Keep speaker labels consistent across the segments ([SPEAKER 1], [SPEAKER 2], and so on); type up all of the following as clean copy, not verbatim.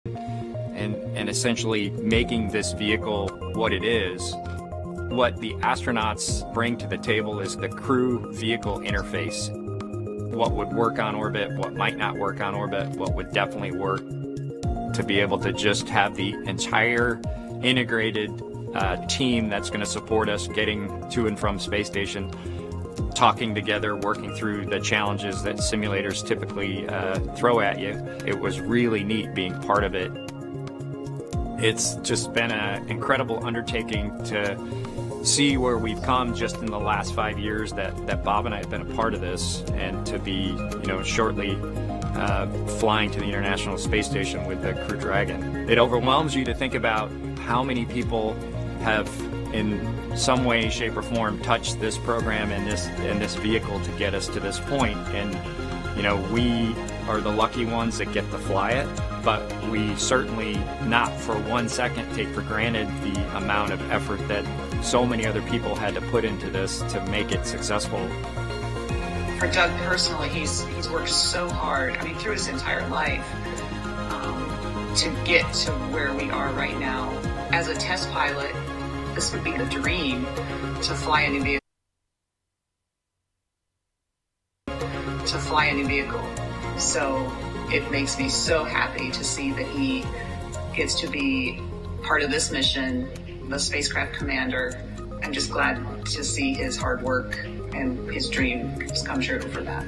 [SPEAKER 1] and essentially making this vehicle what it is. What the astronauts bring to the table is the crew vehicle interface. What would work on orbit, what might not work on orbit, what would definitely work, to be able to just have the entire integrated team that's going to support us getting to and from space station, talking together, working through the challenges that simulators typically throw at you. It was really neat being part of it. It's just been an incredible undertaking to see where we've come just in the last 5 years that Bob and I have been a part of this, and to be, shortly flying to the International Space Station with the Crew Dragon. It overwhelms you to think about how many people have, in some way, shape, or form, touched this program and this vehicle to get us to this point. And we are the lucky ones that get to fly it, but we certainly not for 1 second take for granted the amount of effort that so many other people had to put into this to make it successful.
[SPEAKER 2] For Doug personally, he's worked so hard, through his entire life, to get to where we are right now. As a test pilot, this would be the dream, to fly a new vehicle. So it makes me so happy to see that he gets to be part of this mission, the spacecraft commander. I'm just glad to see his hard work and his dream has come true for that.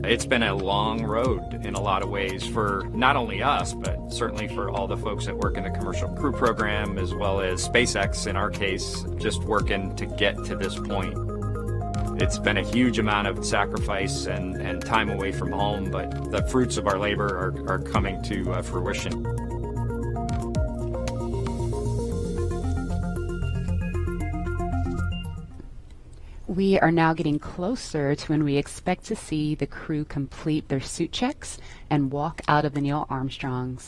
[SPEAKER 1] It's been a long road in a lot of ways for not only us, but certainly for all the folks that work in the commercial crew program, as well as SpaceX in our case, just working to get to this point. It's been a huge amount of sacrifice and time away from home, but the fruits of our labor are coming to fruition.
[SPEAKER 3] We are now getting closer to when we expect to see the crew complete their suit checks and walk out of the Neil Armstrong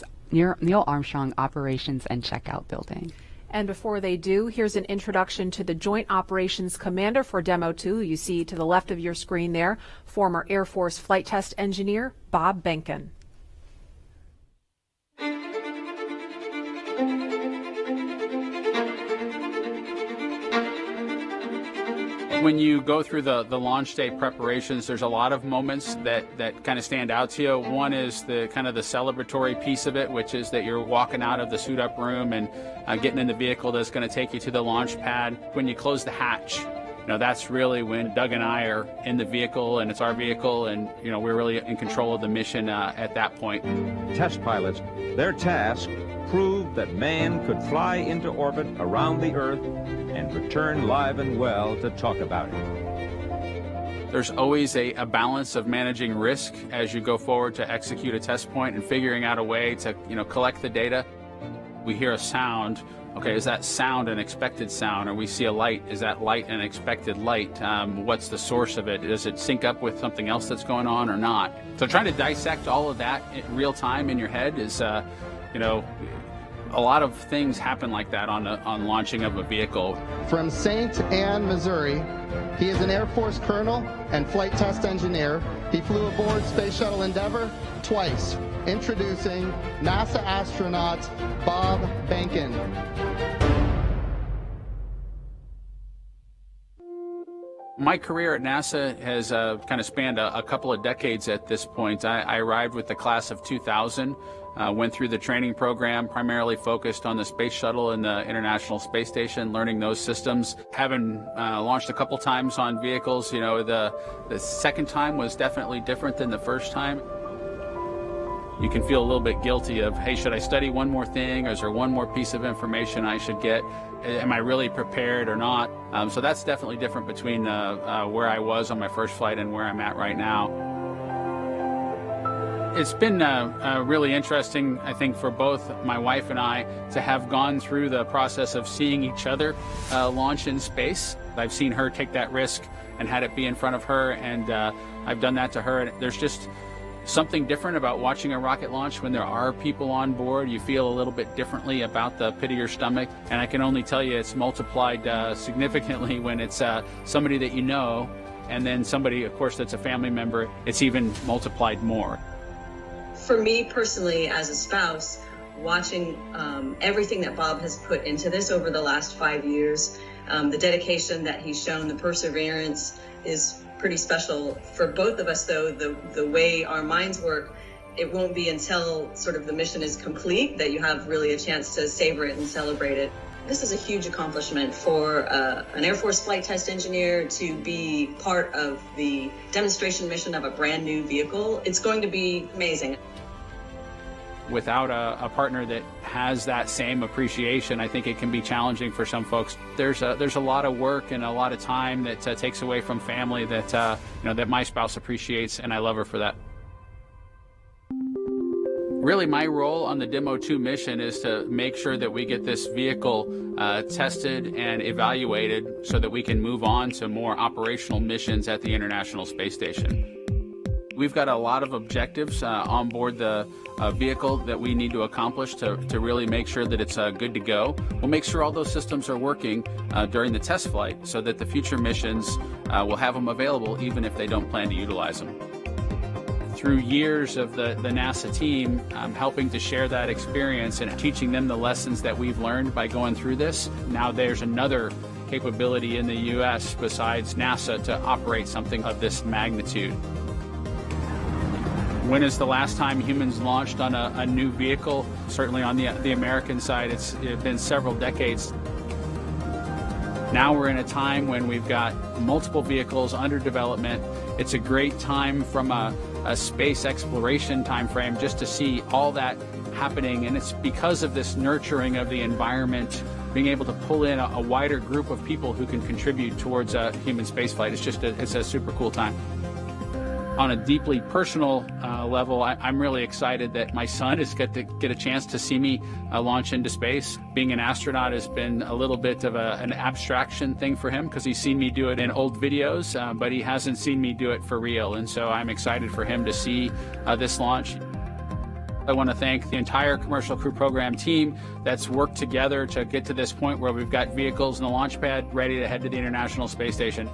[SPEAKER 3] Operations and Checkout building.
[SPEAKER 4] And before they do, here's an introduction to the Joint Operations Commander for Demo 2. You see to the left of your screen there, former Air Force flight test engineer Bob Behnken.
[SPEAKER 5] When you go through the launch day preparations, there's a lot of moments that kind of stand out to you. One is the kind of the celebratory piece of it, which is that you're walking out of the suit up room and getting in the vehicle that's going to take you to the launch pad. When you close the hatch, that's really when Doug and I are in the vehicle, and it's our vehicle, and we're really in control of the mission at that point.
[SPEAKER 6] Test pilots, their task proved that man could fly into orbit around the Earth and return live and well to talk about it.
[SPEAKER 5] There's always a balance of managing risk as you go forward to execute a test point and figuring out a way to collect the data. We hear a sound. Okay, is that sound an expected sound? Or we see a light, is that light an expected light? What's the source of it? Does it sync up with something else that's going on or not? So trying to dissect all of that in real time in your head is, a lot of things happen like that on launching of a vehicle.
[SPEAKER 7] From St. Anne, Missouri, he is an Air Force colonel and flight test engineer. He flew aboard Space Shuttle Endeavour twice. Introducing NASA astronaut Bob Behnken.
[SPEAKER 5] My career at NASA has kind of spanned a couple of decades at this point. I arrived with the class of 2000, went through the training program, primarily focused on the Space Shuttle and the International Space Station, learning those systems. Having launched a couple times on vehicles, the second time was definitely different than the first time. You can feel a little bit guilty of, hey, should I study one more thing, or is there one more piece of information I should get? Am I really prepared or not? So that's definitely different between where I was on my first flight and where I'm at right now. It's been really interesting, I think, for both my wife and I to have gone through the process of seeing each other launch in space. I've seen her take that risk and had it be in front of her, and I've done that to her. And there's just something different about watching a rocket launch when there are people on board. You feel a little bit differently about the pit of your stomach, and I can only tell you it's multiplied significantly when it's somebody that you know, and then somebody, of course, that's a family member. It's even multiplied more.
[SPEAKER 8] For me personally, as a spouse, watching everything that Bob has put into this over the last 5 years, the dedication that he's shown, the perseverance is pretty special. For both of us, though, the way our minds work, it won't be until sort of the mission is complete that you have really a chance to savor it and celebrate it. This is a huge accomplishment for an Air Force flight test engineer to be part of the demonstration mission of a brand new vehicle. It's going to be amazing.
[SPEAKER 5] Without a partner that has that same appreciation, I think it can be challenging for some folks. There's a lot of work and a lot of time that takes away from family that that my spouse appreciates, and I love her for that. Really, my role on the DM2 mission is to make sure that we get this vehicle tested and evaluated so that we can move on to more operational missions at the International Space Station. We've got a lot of objectives on board the vehicle that we need to accomplish to really make sure that it's good to go. We'll make sure all those systems are working during the test flight so that the future missions will have them available even if they don't plan to utilize them. Through years of the NASA team helping to share that experience and teaching them the lessons that we've learned by going through this, now there's another capability in the U.S. besides NASA to operate something of this magnitude. When is the last time humans launched on a new vehicle? Certainly on the American side, it's been several decades. Now we're in a time when we've got multiple vehicles under development. It's a great time from a space exploration time frame just to see all that happening, and it's because of this nurturing of the environment, being able to pull in a wider group of people who can contribute towards human spaceflight. It's a super cool time. On a deeply personal level, I'm really excited that my son is get a chance to see me launch into space. Being an astronaut has been a little bit of an abstraction thing for him because he's seen me do it in old videos, but he hasn't seen me do it for real. And so I'm excited for him to see this launch. I want to thank the entire Commercial Crew Program team that's worked together to get to this point where we've got vehicles in the launch pad ready to head to the International Space Station.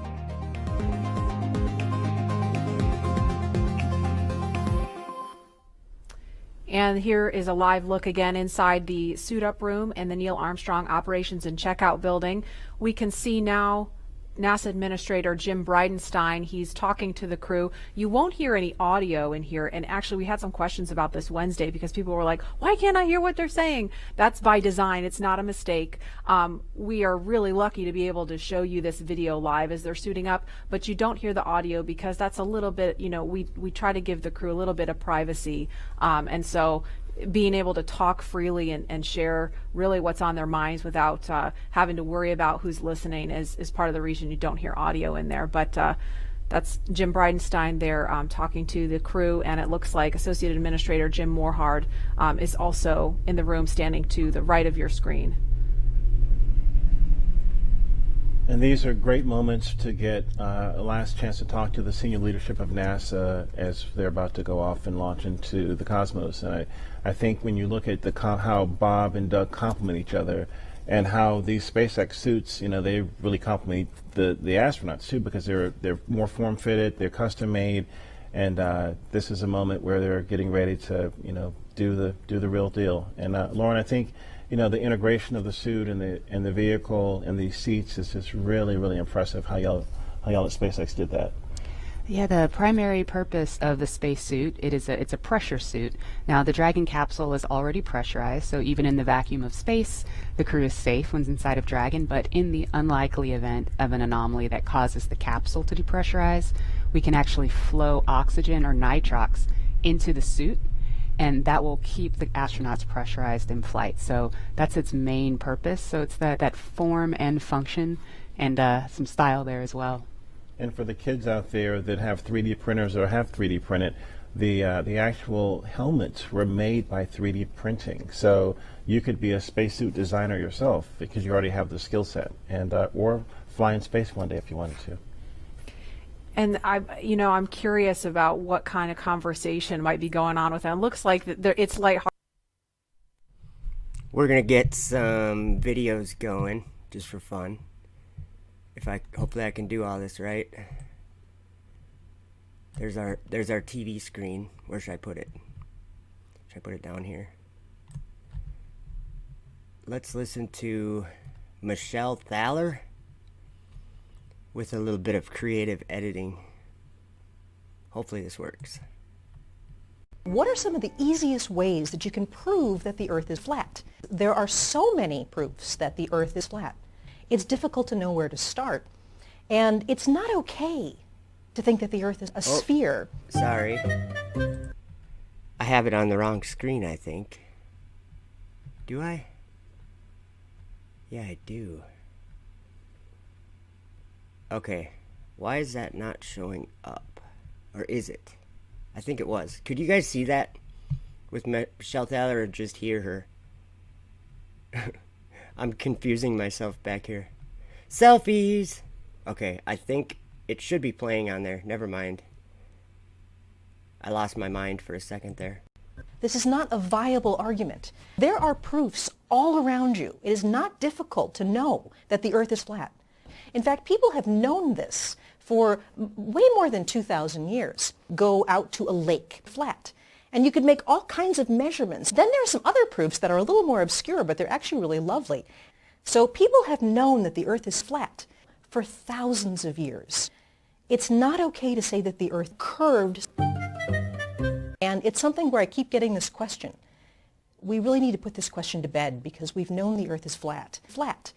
[SPEAKER 4] And here is a live look again inside the suit-up room in the Neil Armstrong Operations and Checkout Building. We can see now NASA Administrator Jim Bridenstine. He's talking to the crew. You won't hear any audio in here, and actually we had some questions about this Wednesday because people were like, why can't I hear what they're saying? That's by design. It's not a mistake. We are really lucky to be able to show you this video live as they're suiting up, but you don't hear the audio because that's a little bit, we try to give the crew a little bit of privacy, and so being able to talk freely and share really what's on their minds without having to worry about who's listening is part of the reason you don't hear audio in there. But that's Jim Bridenstine there talking to the crew, and it looks like Associate Administrator Jim Morhard is also in the room standing to the right of your screen.
[SPEAKER 9] And these are great moments to get a last chance to talk to the senior leadership of NASA as they're about to go off and launch into the cosmos. And I think when you look at how Bob and Doug complement each other and how these SpaceX suits, they really complement the astronauts too, because they're more form-fitted, they're custom-made, and this is a moment where they're getting ready to, do the real deal. And Lauren, I think the integration of the suit and the vehicle and the seats is just really, really impressive how y'all at SpaceX did that.
[SPEAKER 3] Yeah, the primary purpose of the spacesuit, it's a pressure suit. Now, the Dragon capsule is already pressurized, so even in the vacuum of space, the crew is safe when inside of Dragon, but in the unlikely event of an anomaly that causes the capsule to depressurize, we can actually flow oxygen or nitrox into the suit, and that will keep the astronauts pressurized in flight. So that's its main purpose. So it's that form and function and some style there as well.
[SPEAKER 9] And for the kids out there that have 3D printers or have 3D printed, the actual helmets were made by 3D printing. So you could be a spacesuit designer yourself because you already have the skill set, and or fly in space one day if you wanted to.
[SPEAKER 4] And I'm curious about what kind of conversation might be going on with them. Looks like it's lighthearted.
[SPEAKER 10] We're gonna get some videos going just for fun. Hopefully I can do all this right. There's our TV screen. Where should I put it? I put it down here? Let's listen to Michelle Thaler with a little bit of creative editing. Hopefully this works.
[SPEAKER 11] What are some of the easiest ways that you can prove that the Earth is flat? There are so many proofs that the Earth is flat. It's difficult to know where to start. And it's not okay to think that the Earth is a sphere.
[SPEAKER 10] Sorry. I have it on the wrong screen, I think. Do I? Yeah, I do. Okay. Why is that not showing up? Or is it? I think it was. Could you guys see that with Michelle Thaler, or just hear her? I'm confusing myself back here. Selfies! Okay, I think it should be playing on there. Never mind. I lost my mind for a second there.
[SPEAKER 11] This is not a viable argument. There are proofs all around you. It is not difficult to know that the Earth is flat. In fact, people have known this for way more than 2,000 years. Go out to a lake, flat. And you could make all kinds of measurements. Then there are some other proofs that are a little more obscure, but they're actually really lovely. So people have known that the Earth is flat for thousands of years. It's not okay to say that the Earth curved. And it's something where I keep getting this question. We really need to put this question to bed because we've known the Earth is flat. Flat.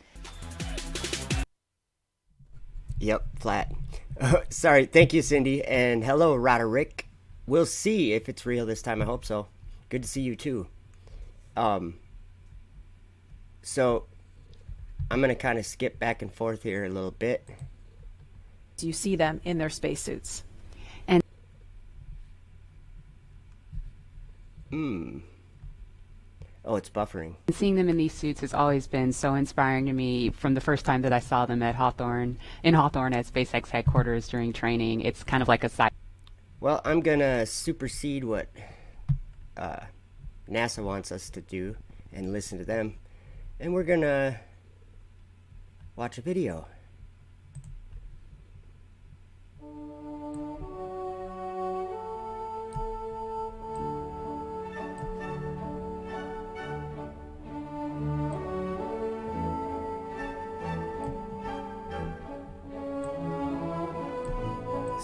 [SPEAKER 10] Yep, flat. Sorry, thank you, Cindy. And hello, Roderick. We'll see if it's real this time. I hope so. Good to see you, too. So, I'm going to kind of skip back and forth here a little bit.
[SPEAKER 4] You see them in their spacesuits.
[SPEAKER 10] Oh, it's buffering.
[SPEAKER 3] Seeing them in these suits has always been so inspiring to me from the first time that I saw them at Hawthorne at SpaceX headquarters during training. It's kind of like a side.
[SPEAKER 10] Well, I'm going to supersede what NASA wants us to do and listen to them. And we're going to watch a video.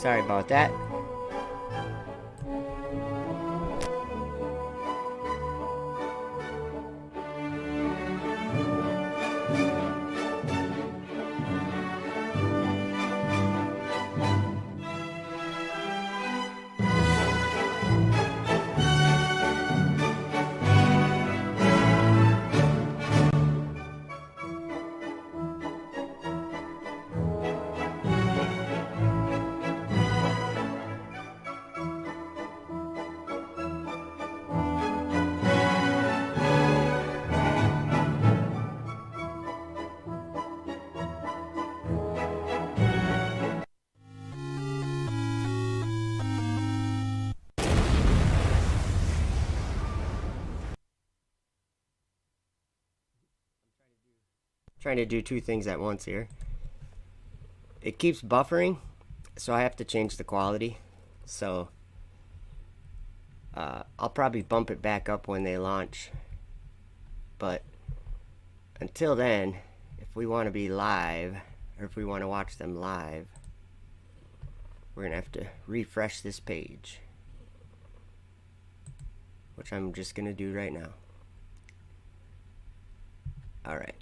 [SPEAKER 10] Sorry about that. Trying to do two things at once here. It keeps buffering, so I have to change the quality. So I'll probably bump it back up when they launch. But until then, if we want to be live, or if we want to watch them live, we're going to have to refresh this page, which I'm just going to do right now. Alright.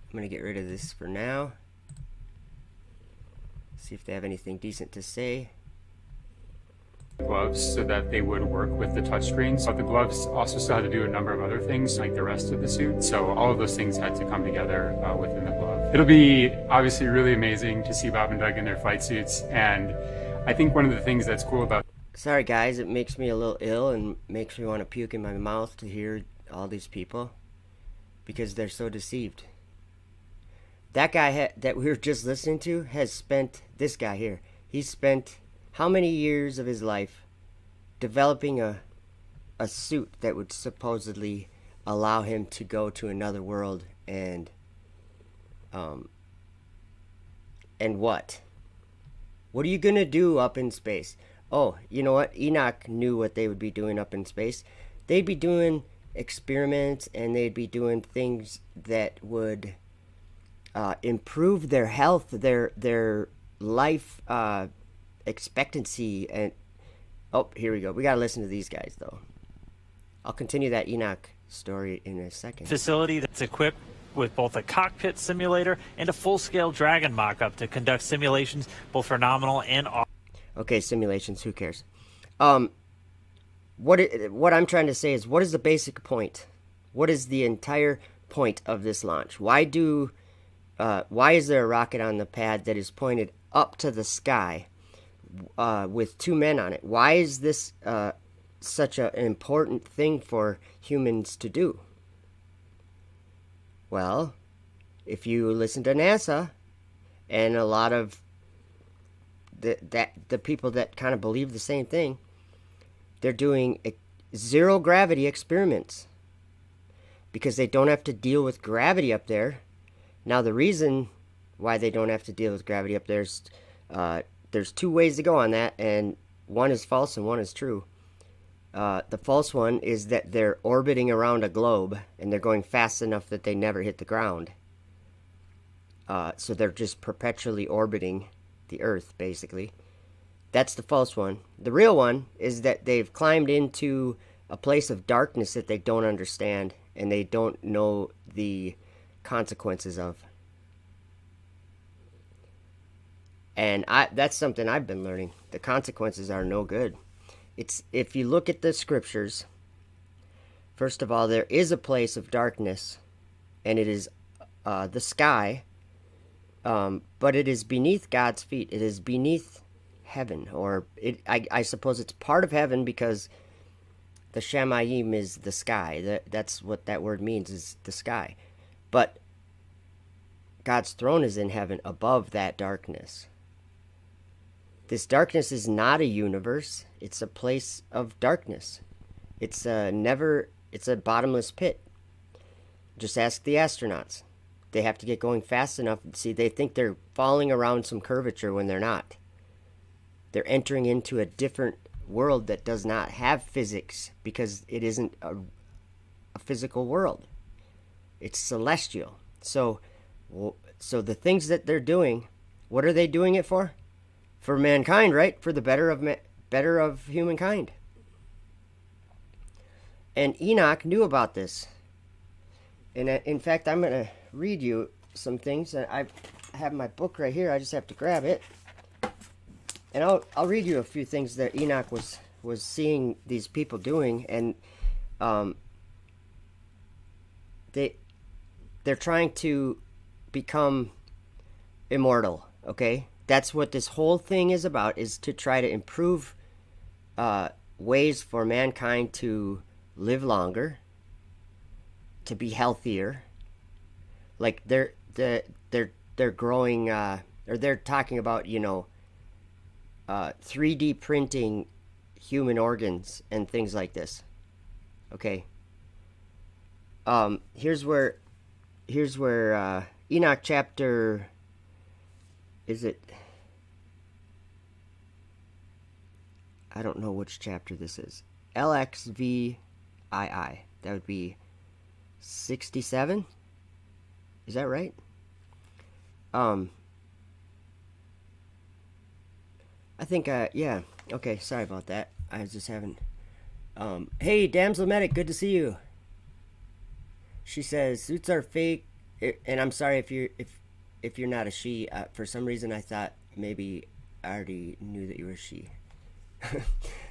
[SPEAKER 10] I'm going to get rid of this for now. See if they have anything decent to say.
[SPEAKER 12] Gloves so that they would work with the touchscreens. But the gloves also still had to do a number of other things like the rest of the suit. So all of those things had to come together within the glove. It'll be obviously really amazing to see Bob and Doug in their flight suits. And I think one of the things that's cool about...
[SPEAKER 10] Sorry guys, it makes me a little ill and makes me want to puke in my mouth to hear all these people. Because they're so deceived. That guy that we were just listening to has spent, this guy here, he's spent how many years of his life developing a suit that would supposedly allow him to go to another world and what? What are you gonna do up in space? oh, you know what? Enoch knew what they would be doing up in space. They'd be doing experiments, and they'd be doing things that would improve their health, their life expectancy. And oh, here we go. We got to listen to these guys, though. I'll continue that Enoch story in a second.
[SPEAKER 13] Facility that's equipped with both a cockpit simulator and a full-scale Dragon mock-up to conduct simulations both for nominal and off.
[SPEAKER 10] Okay, simulations, who cares? What I'm trying to say is, what is the basic point? What is the entire point of this launch? Why is there a rocket on the pad that is pointed up to the sky with two men on it? Why is this such an important thing for humans to do? Well, if you listen to NASA and a lot of the people that kind of believe the same thing, they're doing zero gravity experiments because they don't have to deal with gravity up there. Now, the reason why they don't have to deal with gravity up there is there's two ways to go on that, and one is false and one is true. The false one is that they're orbiting around a globe and they're going fast enough that they never hit the ground. So they're just perpetually orbiting the Earth, basically. That's the false one. The real one is that they've climbed into a place of darkness that they don't understand and they don't know the consequences of. And that's something I've been learning. The consequences are no good. It's, if you look at the scriptures, first of all, there is a place of darkness, and it is the sky, but it is beneath God's feet. It is beneath heaven, or I suppose it's part of heaven because the Shamayim is the sky. That's what that word means, is the sky. But God's throne is in heaven above that darkness. This darkness is not a universe. It's a place of darkness. It's a bottomless pit. Just ask the astronauts. They have to get going fast enough. See, they think they're falling around some curvature when they're not. They're entering into a different world that does not have physics because it isn't a physical world. It's celestial. So the things that they're doing, what are they doing it for? For mankind, right? For the better of humankind. And Enoch knew about this. And in fact, I'm going to read you some things. I have my book right here. I just have to grab it. And I'll read you a few things that Enoch was seeing these people doing. And they're trying to become immortal, okay? That's what this whole thing is about, is to try to improve ways for mankind to live longer, to be healthier. Like they're growing, or they're talking about, 3D printing human organs and things like this. Okay. Here's where Enoch chapter, is it? I don't know which chapter this is. LXVII. That would be 67. Is that right? I think, yeah. Okay, sorry about that. I was just having... hey, Damsel Medic, good to see you. She says, suits are fake, and I'm sorry if you're not a she. For some reason, I thought maybe I already knew that you were a she.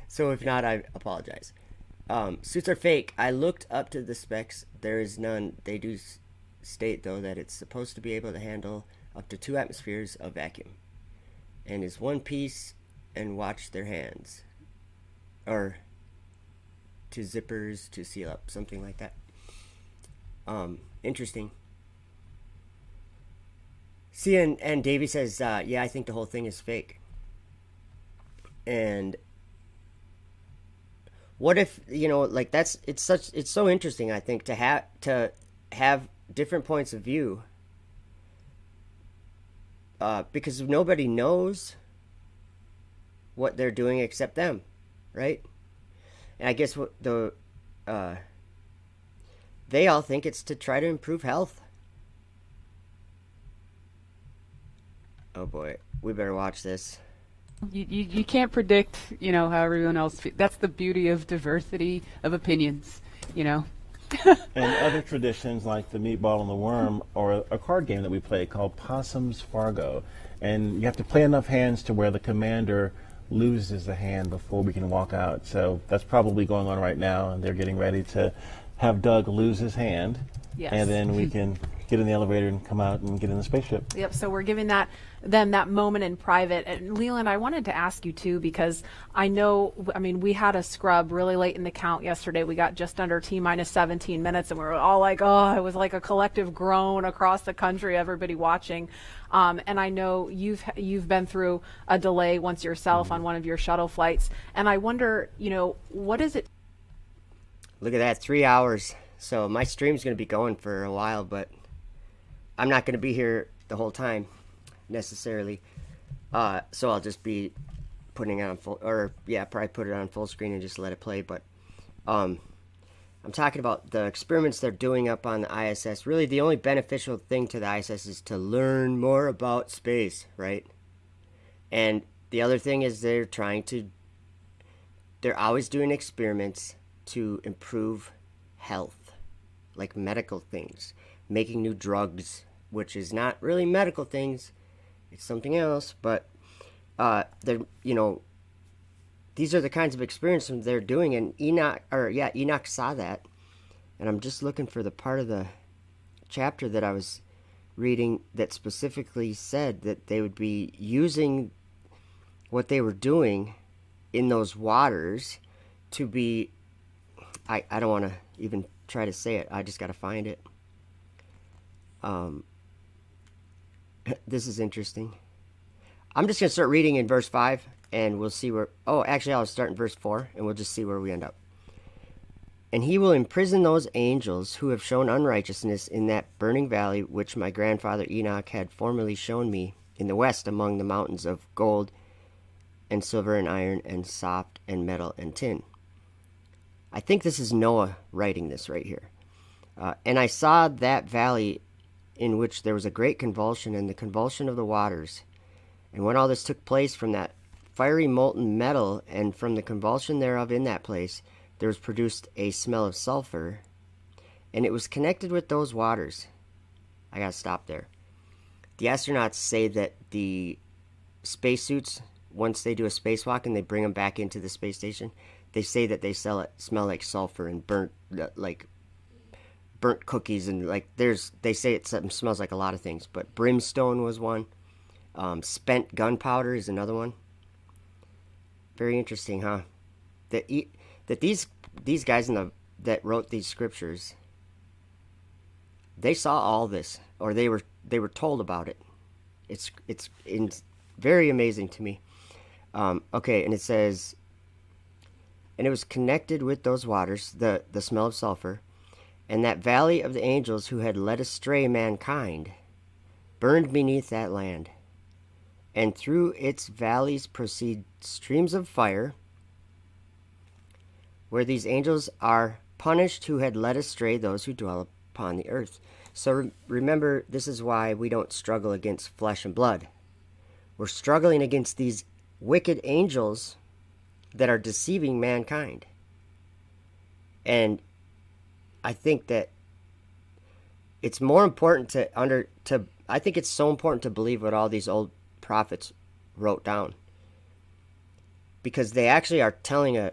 [SPEAKER 10] So if not, I apologize. Suits are fake. I looked up to the specs. There is none. They do state, though, that it's supposed to be able to handle up to 2 atmospheres of vacuum. And is one piece, and watch their hands. Or 2 zippers to seal up. Something like that. Interesting. See, and Davey says, yeah, I think the whole thing is fake. And what if, like it's so interesting, I think, to have different points of view, because nobody knows what they're doing except them, right? And I guess what they all think it's to try to improve health. Oh boy, we better watch this.
[SPEAKER 3] You can't predict, how everyone else feels. That's the beauty of diversity of opinions,
[SPEAKER 9] And other traditions like the meatball and the worm, or a card game that we play called Possum's Fargo. And you have to play enough hands to where the commander loses a hand before we can walk out. So that's probably going on right now, and they're getting ready to have Doug lose his hand.
[SPEAKER 4] Yes.
[SPEAKER 9] And then we can get in the elevator and come out and get in the spaceship.
[SPEAKER 4] Yep. So we're giving them that moment in private. And Leland, I wanted to ask you too, because we had a scrub really late in the count yesterday. We got just under T-minus 17 minutes, and we were all like, oh, it was like a collective groan across the country, everybody watching. And I know you've been through a delay once yourself on one of your shuttle flights. And I wonder, what is it?
[SPEAKER 10] Look at that, 3 hours. So my stream's going to be going for a while, but I'm not going to be here the whole time necessarily. So I'll just be putting it on probably put it on full screen and just let it play. But I'm talking about the experiments they're doing up on the ISS. Really, the only beneficial thing to the ISS is to learn more about space, right? And the other thing is they're always doing experiments to improve health. Like medical things, making new drugs, which is not really medical things, it's something else, but these are the kinds of experiments they're doing, and Enoch saw that, and I'm just looking for the part of the chapter that I was reading that specifically said that they would be using what they were doing in those waters to be, I don't want to even try to say it. I just got to find it. This is interesting. I'm just going to start reading in verse 5, and we'll see where... Oh, actually, I'll start in verse 4, and we'll just see where we end up. And he will imprison those angels who have shown unrighteousness in that burning valley which my grandfather Enoch had formerly shown me in the west among the mountains of gold and silver and iron and soft and metal and tin. I think this is Noah writing this right here. And I saw that valley in which there was a great convulsion, and the convulsion of the waters. And when all this took place, from that fiery molten metal and from the convulsion thereof in that place, there was produced a smell of sulfur, and it was connected with those waters. I gotta stop there. The astronauts say that the spacesuits, once they do a spacewalk and they bring them back into the space station, they say that they smell like sulfur and burnt cookies, and they say it smells like a lot of things, but brimstone was one. Spent gunpowder is another one. Very interesting, huh? That these guys that wrote these scriptures, they saw all this, or they were told about it. It's very amazing to me. Okay, and it says, and it was connected with those waters, the smell of sulfur, and that valley of the angels who had led astray mankind burned beneath that land. And through its valleys proceed streams of fire, where these angels are punished who had led astray those who dwell upon the earth. So remember, this is why we don't struggle against flesh and blood. We're struggling against these wicked angels that are deceiving mankind. And I think that it's more important I think it's so important to believe what all these old prophets wrote down, because they actually are telling a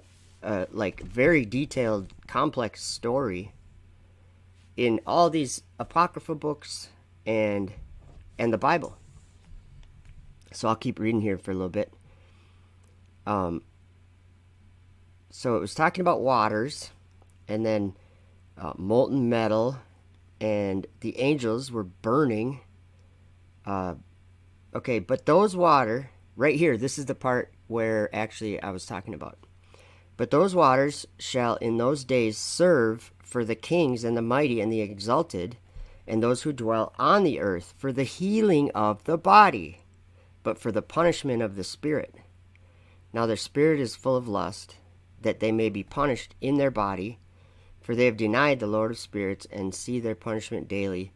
[SPEAKER 10] very detailed, complex story in all these apocryphal books and the Bible. So I'll keep reading here for a little bit. So it was talking about waters, and then molten metal, and the angels were burning. Okay, but those water, right here, this is the part where actually I was talking about. But those waters shall in those days serve for the kings and the mighty and the exalted, and those who dwell on the earth, for the healing of the body, but for the punishment of the spirit. Now their spirit is full of lust, that they may be punished in their body, for they have denied the Lord of spirits, and see their punishment daily,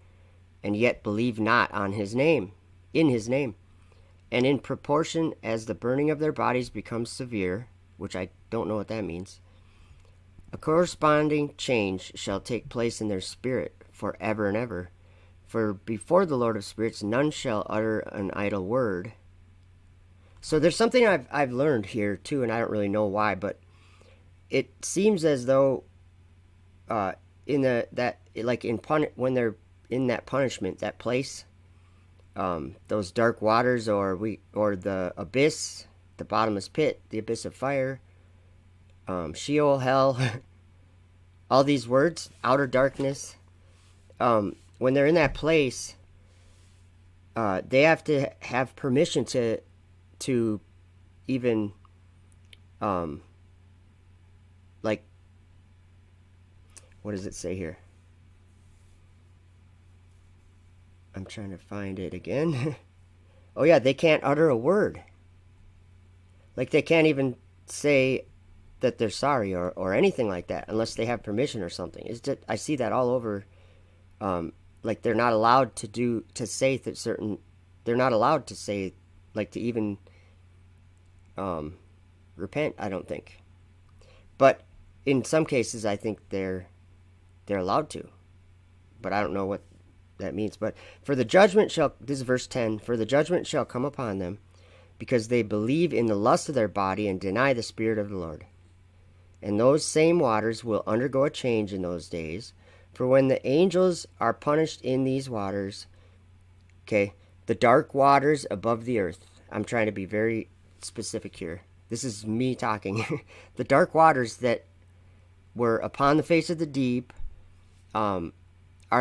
[SPEAKER 10] and yet believe not on his name, in his name. And in proportion as the burning of their bodies becomes severe, which I don't know what that means, a corresponding change shall take place in their spirit forever and ever. For before the Lord of spirits none shall utter an idle word. So there's something I've learned here too, and I don't really know why, but it seems as though when they're in that punishment, that place, those dark waters, or the abyss, the bottomless pit, the abyss of fire, Sheol, hell, all these words, outer darkness. When they're in that place, they have to have permission to even like, what does it say here? I'm trying to find it again. Oh yeah, they can't utter a word. Like, they can't even say that they're sorry or anything like that unless they have permission or something. It's just, I see that all over. Like, they're not allowed to say that certain. They're not allowed to say, like, to even repent. I don't think. But in some cases, I think they're allowed to. But I don't know what that means. But for the judgment shall, this is verse 10, for the judgment shall come upon them, because they believe in the lust of their body and deny the Spirit of the Lord. And those same waters will undergo a change in those days, for when the angels are punished in these waters, okay, the dark waters above the earth, I'm trying to be very specific here. This is me talking. The dark waters that were upon the face of the deep are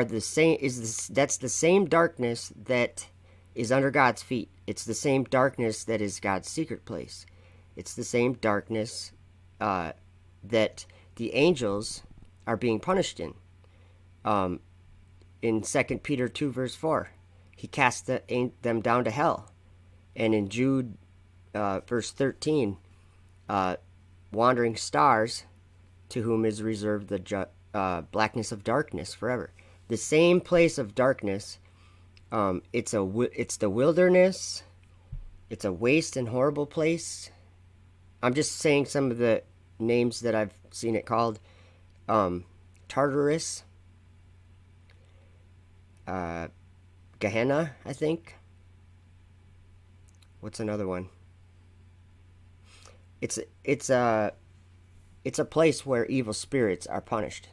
[SPEAKER 10] the same. That's the same darkness that is under God's feet. It's the same darkness that is God's secret place. It's the same darkness that the angels are being punished in. In 2 Peter 2 verse 4, he cast them down to hell. And in Jude verse 13, wandering stars, to whom is reserved the blackness of darkness forever. The same place of darkness. It's the wilderness. It's a waste and horrible place. I'm just saying some of the names that I've seen it called. Tartarus. Gehenna, I think. What's another one? It's a place where evil spirits are punished.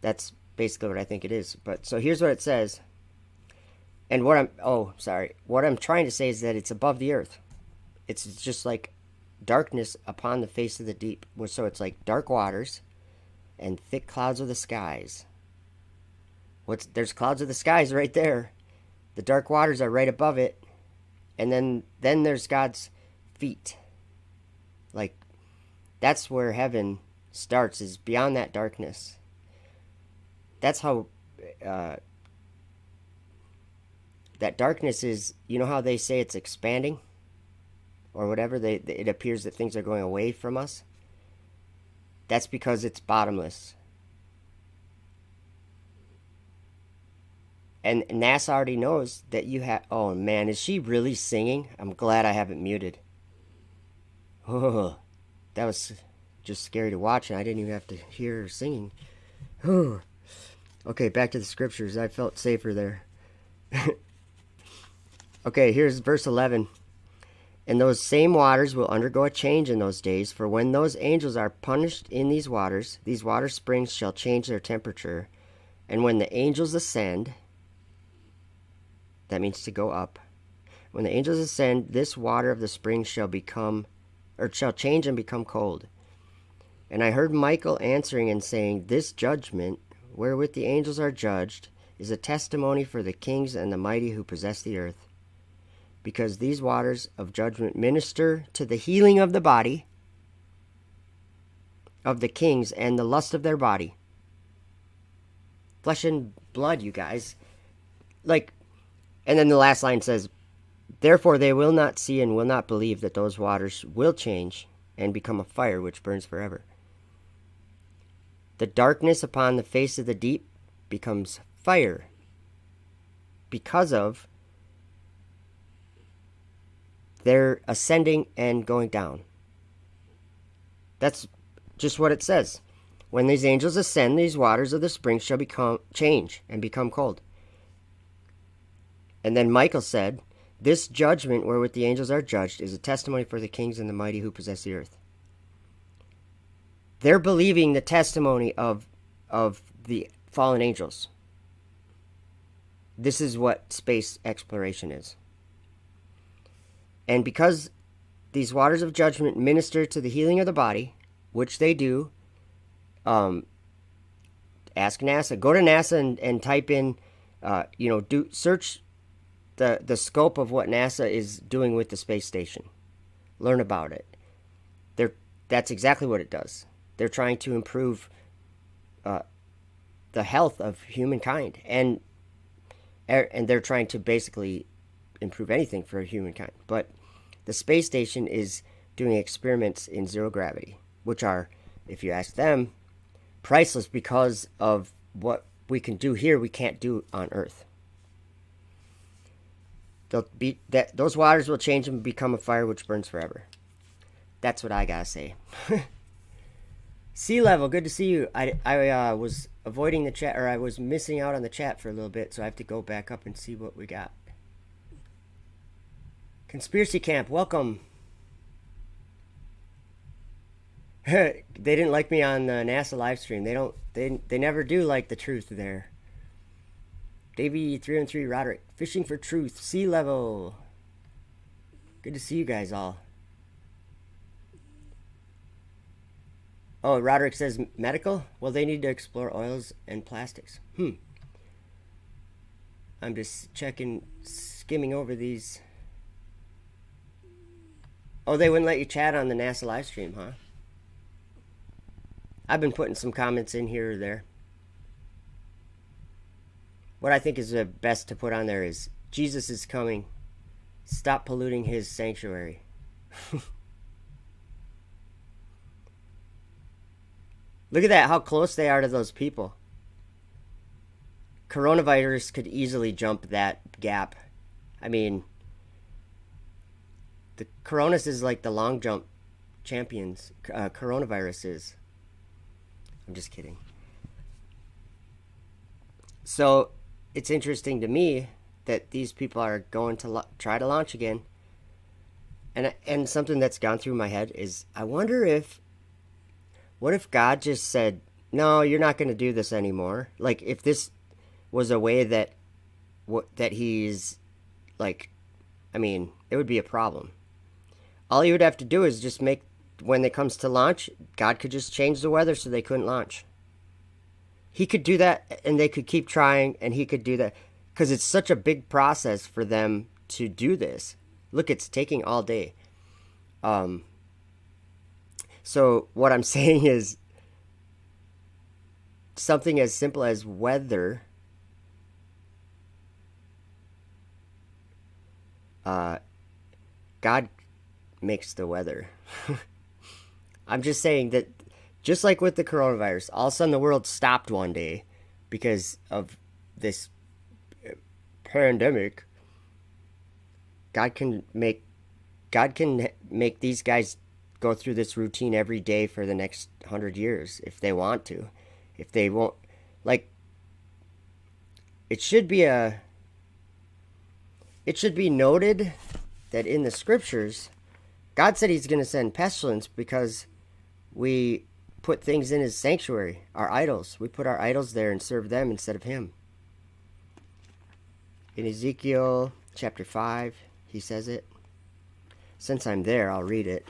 [SPEAKER 10] That's basically what I think it is. But so here's what it says. And what I'm trying to say is that it's above the earth. It's just like darkness upon the face of the deep. So it's like dark waters and thick clouds of the skies. There's clouds of the skies right there. The dark waters are right above it. And then there's God's feet. Like, that's where heaven starts, is beyond that darkness. That's how that darkness is. You know how they say it's expanding or whatever, it appears that things are going away from us? That's because it's bottomless. And NASA already knows that you have... Oh, man, is she really singing? I'm glad I haven't muted. Oh, that was just scary to watch, and I didn't even have to hear her singing. Oh. Okay, back to the scriptures. I felt safer there. Okay, here's verse 11. And those same waters will undergo a change in those days, for when those angels are punished in these water springs shall change their temperature. And when the angels ascend... That means to go up. When the angels ascend, this water of the spring shall change and become cold. And I heard Michael answering and saying, this judgment, wherewith the angels are judged, is a testimony for the kings and the mighty who possess the earth. Because these waters of judgment minister to the healing of the body of the kings and the lust of their body. Flesh and blood, you guys. Like... And then the last line says, Therefore they will not see and will not believe that those waters will change and become a fire which burns forever. The darkness upon the face of the deep becomes fire because of their ascending and going down. That's just what it says. When these angels ascend, these waters of the spring shall change and become cold. And then Michael said, this judgment wherewith the angels are judged is a testimony for the kings and the mighty who possess the earth. They're believing the testimony of the fallen angels. This is what space exploration is. And because these waters of judgment minister to the healing of the body, which they do, ask NASA. Go to NASA and type in, search the scope of what NASA is doing with the space station. Learn about it. That's exactly what it does. They're trying to improve the health of humankind, and they're trying to basically improve anything for humankind. But the space station is doing experiments in zero gravity, which are, if you ask them, priceless because of what we can do here we can't do on Earth. Those waters will change and become a fire which burns forever. That's what I gotta say. Sea Level, good to see you. I was avoiding the chat, or I was missing out on the chat for a little bit, so I have to go back up and see what we got. Conspiracy Camp, welcome. They didn't like me on the NASA live stream. They never do like the truth there. Davey 313 Roderick, fishing for truth. Sea Level, good to see you guys all. Oh, Roderick says medical. Well, they need to explore oils and plastics. I'm just skimming over these. Oh, they wouldn't let you chat on the NASA live stream, huh? I've been putting some comments in here or there. What I think is the best to put on there is, Jesus is coming. Stop polluting his sanctuary. Look at that, how close they are to those people. Coronavirus could easily jump that gap. I mean, the Coronas is like the long jump champions. Coronavirus is. I'm just kidding. So, it's interesting to me that these people are going to try to launch again. And something that's gone through my head is, I wonder what if God just said, no, you're not going to do this anymore? Like, if this was a way that he's, like, I mean, it would be a problem. All he would have to do is just make, when it comes to launch, God could just change the weather so they couldn't launch. He could do that, and they could keep trying, and he could do that. Because it's such a big process for them to do this. Look, it's taking all day. So what I'm saying is, something as simple as weather, God makes the weather. I'm just saying that, just like with the coronavirus, all of a sudden the world stopped one day because of this pandemic. God can make these guys go through this routine every day for the next 100 years if they want to. If they won't, like, it should be noted that in the scriptures, God said he's going to send pestilence because we put things in his sanctuary, our idols. We put our idols there and serve them instead of him. In Ezekiel chapter 5, he says it. Since I'm there, I'll read it.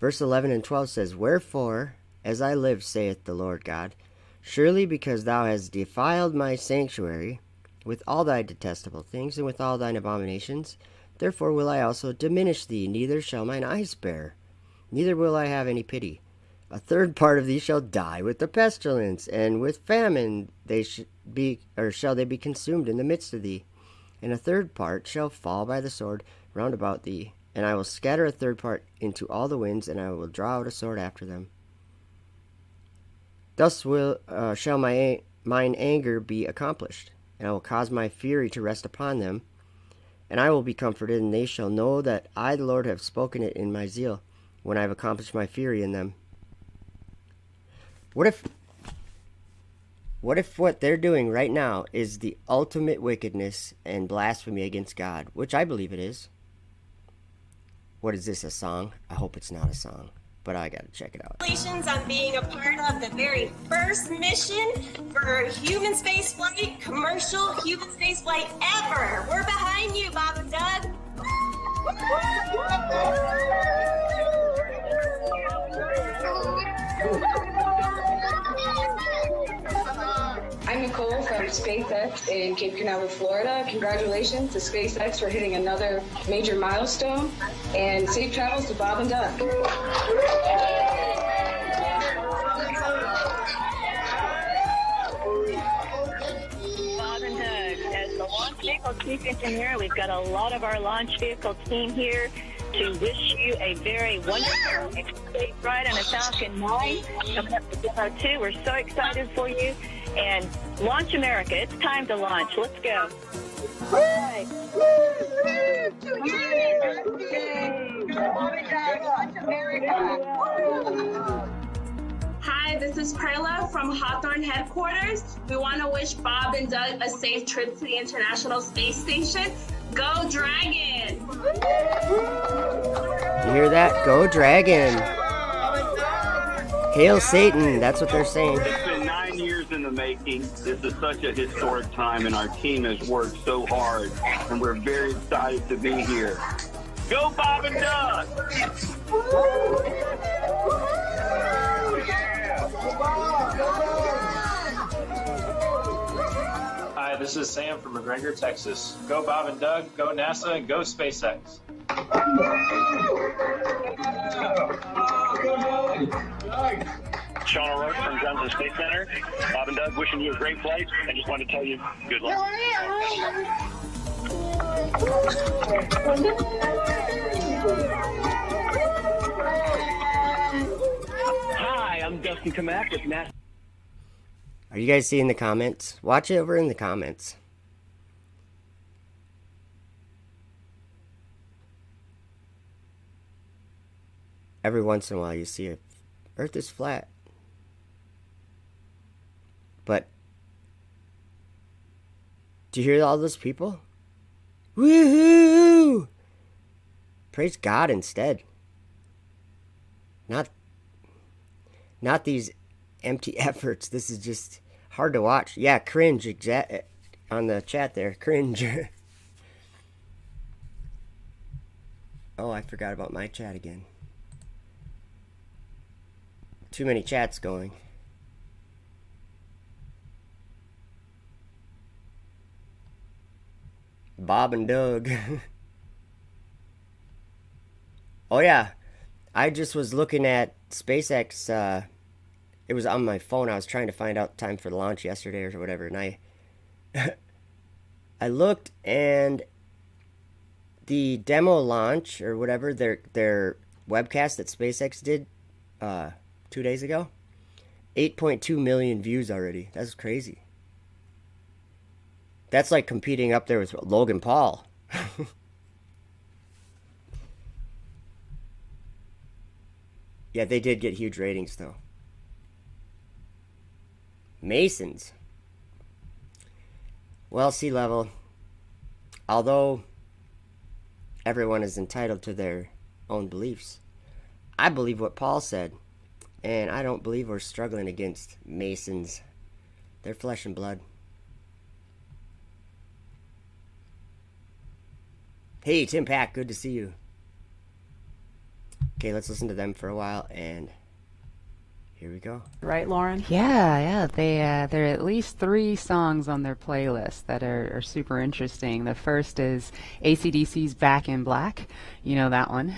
[SPEAKER 10] Verse 11 and 12 says, Wherefore, as I live, saith the Lord God, surely because thou hast defiled my sanctuary with all thy detestable things and with all thine abominations, therefore will I also diminish thee, neither shall mine eyes spare, neither will I have any pity. A third part of thee shall die with the pestilence, and with famine shall they be consumed in the midst of thee. and a third part shall fall by the sword round about thee. And I will scatter a third part into all the winds, and I will draw out a sword after them. Thus shall mine anger be accomplished, and I will cause my fury to rest upon them, and I will be comforted, and they shall know that I, the Lord, have spoken it in my zeal, when I have accomplished my fury in them. What if what they're doing right now is the ultimate wickedness and blasphemy against God, which I believe it is? What is this, a song? I hope it's not a song, but I gotta check it out.
[SPEAKER 14] Congratulations on being a part of the very first mission for human space flight, commercial human space flight ever. We're behind you, Bob and Doug.
[SPEAKER 15] I'm Nicole from SpaceX in Cape Canaveral, Florida. Congratulations to SpaceX for hitting another major milestone, and safe travels to Bob and Doug.
[SPEAKER 16] Bob and Doug, as the launch vehicle chief engineer, we've got a lot of our launch vehicle team here to wish you a very wonderful safe ride on a Falcon 9 coming up to Demo 2. We're so excited for you. And Launch America, it's time to launch. Let's go. Right.
[SPEAKER 14] Hi, this is Perla from Hawthorne headquarters. We want to wish Bob and Doug a safe trip to the International Space Station. Go Dragon!
[SPEAKER 10] You hear that? Go Dragon! Hail Satan! That's what they're saying.
[SPEAKER 17] It's been 9 years in the making. This is such a historic time, and our team has worked so hard, and we're very excited to be here. Go Bob and Doug!
[SPEAKER 18] Hi, this is Sam from McGregor, Texas. Go Bob and Doug, go NASA, and go SpaceX.
[SPEAKER 19] Sean O'Rourke from Johnson Space Center. Bob and Doug, wishing you a great flight. I just wanted to tell you good luck.
[SPEAKER 20] Hi, I'm Dustin Kamak with NASA.
[SPEAKER 10] Are you guys seeing the comments? Watch it over in the comments. Every once in a while you see it. Earth is flat. But do you hear all those people? Woohoo! Praise God instead. Not these empty efforts. This is just hard to watch. Yeah, cringe on the chat there. Cringe. Oh, I forgot about my chat again. Too many chats going. Bob and Doug. Oh yeah, I just was looking at SpaceX. It was on my phone. I was trying to find out time for the launch yesterday or whatever, and I looked, and the demo launch or whatever, their webcast that SpaceX did 2 days ago, 8.2 million views already. That's crazy. That's like competing up there with Logan Paul. Yeah, they did get huge ratings though. Masons. Well, sea level. Although everyone is entitled to their own beliefs, I believe what Paul said, and I don't believe we're struggling against Masons. They're flesh and blood. Hey, Tim Pack, good to see you. Okay, let's listen to them for a while, and here we go.
[SPEAKER 4] Right, Lauren?
[SPEAKER 3] Yeah. There are at least 3 songs on their playlist that are super interesting. The first is AC/DC's Back in Black. You know that one.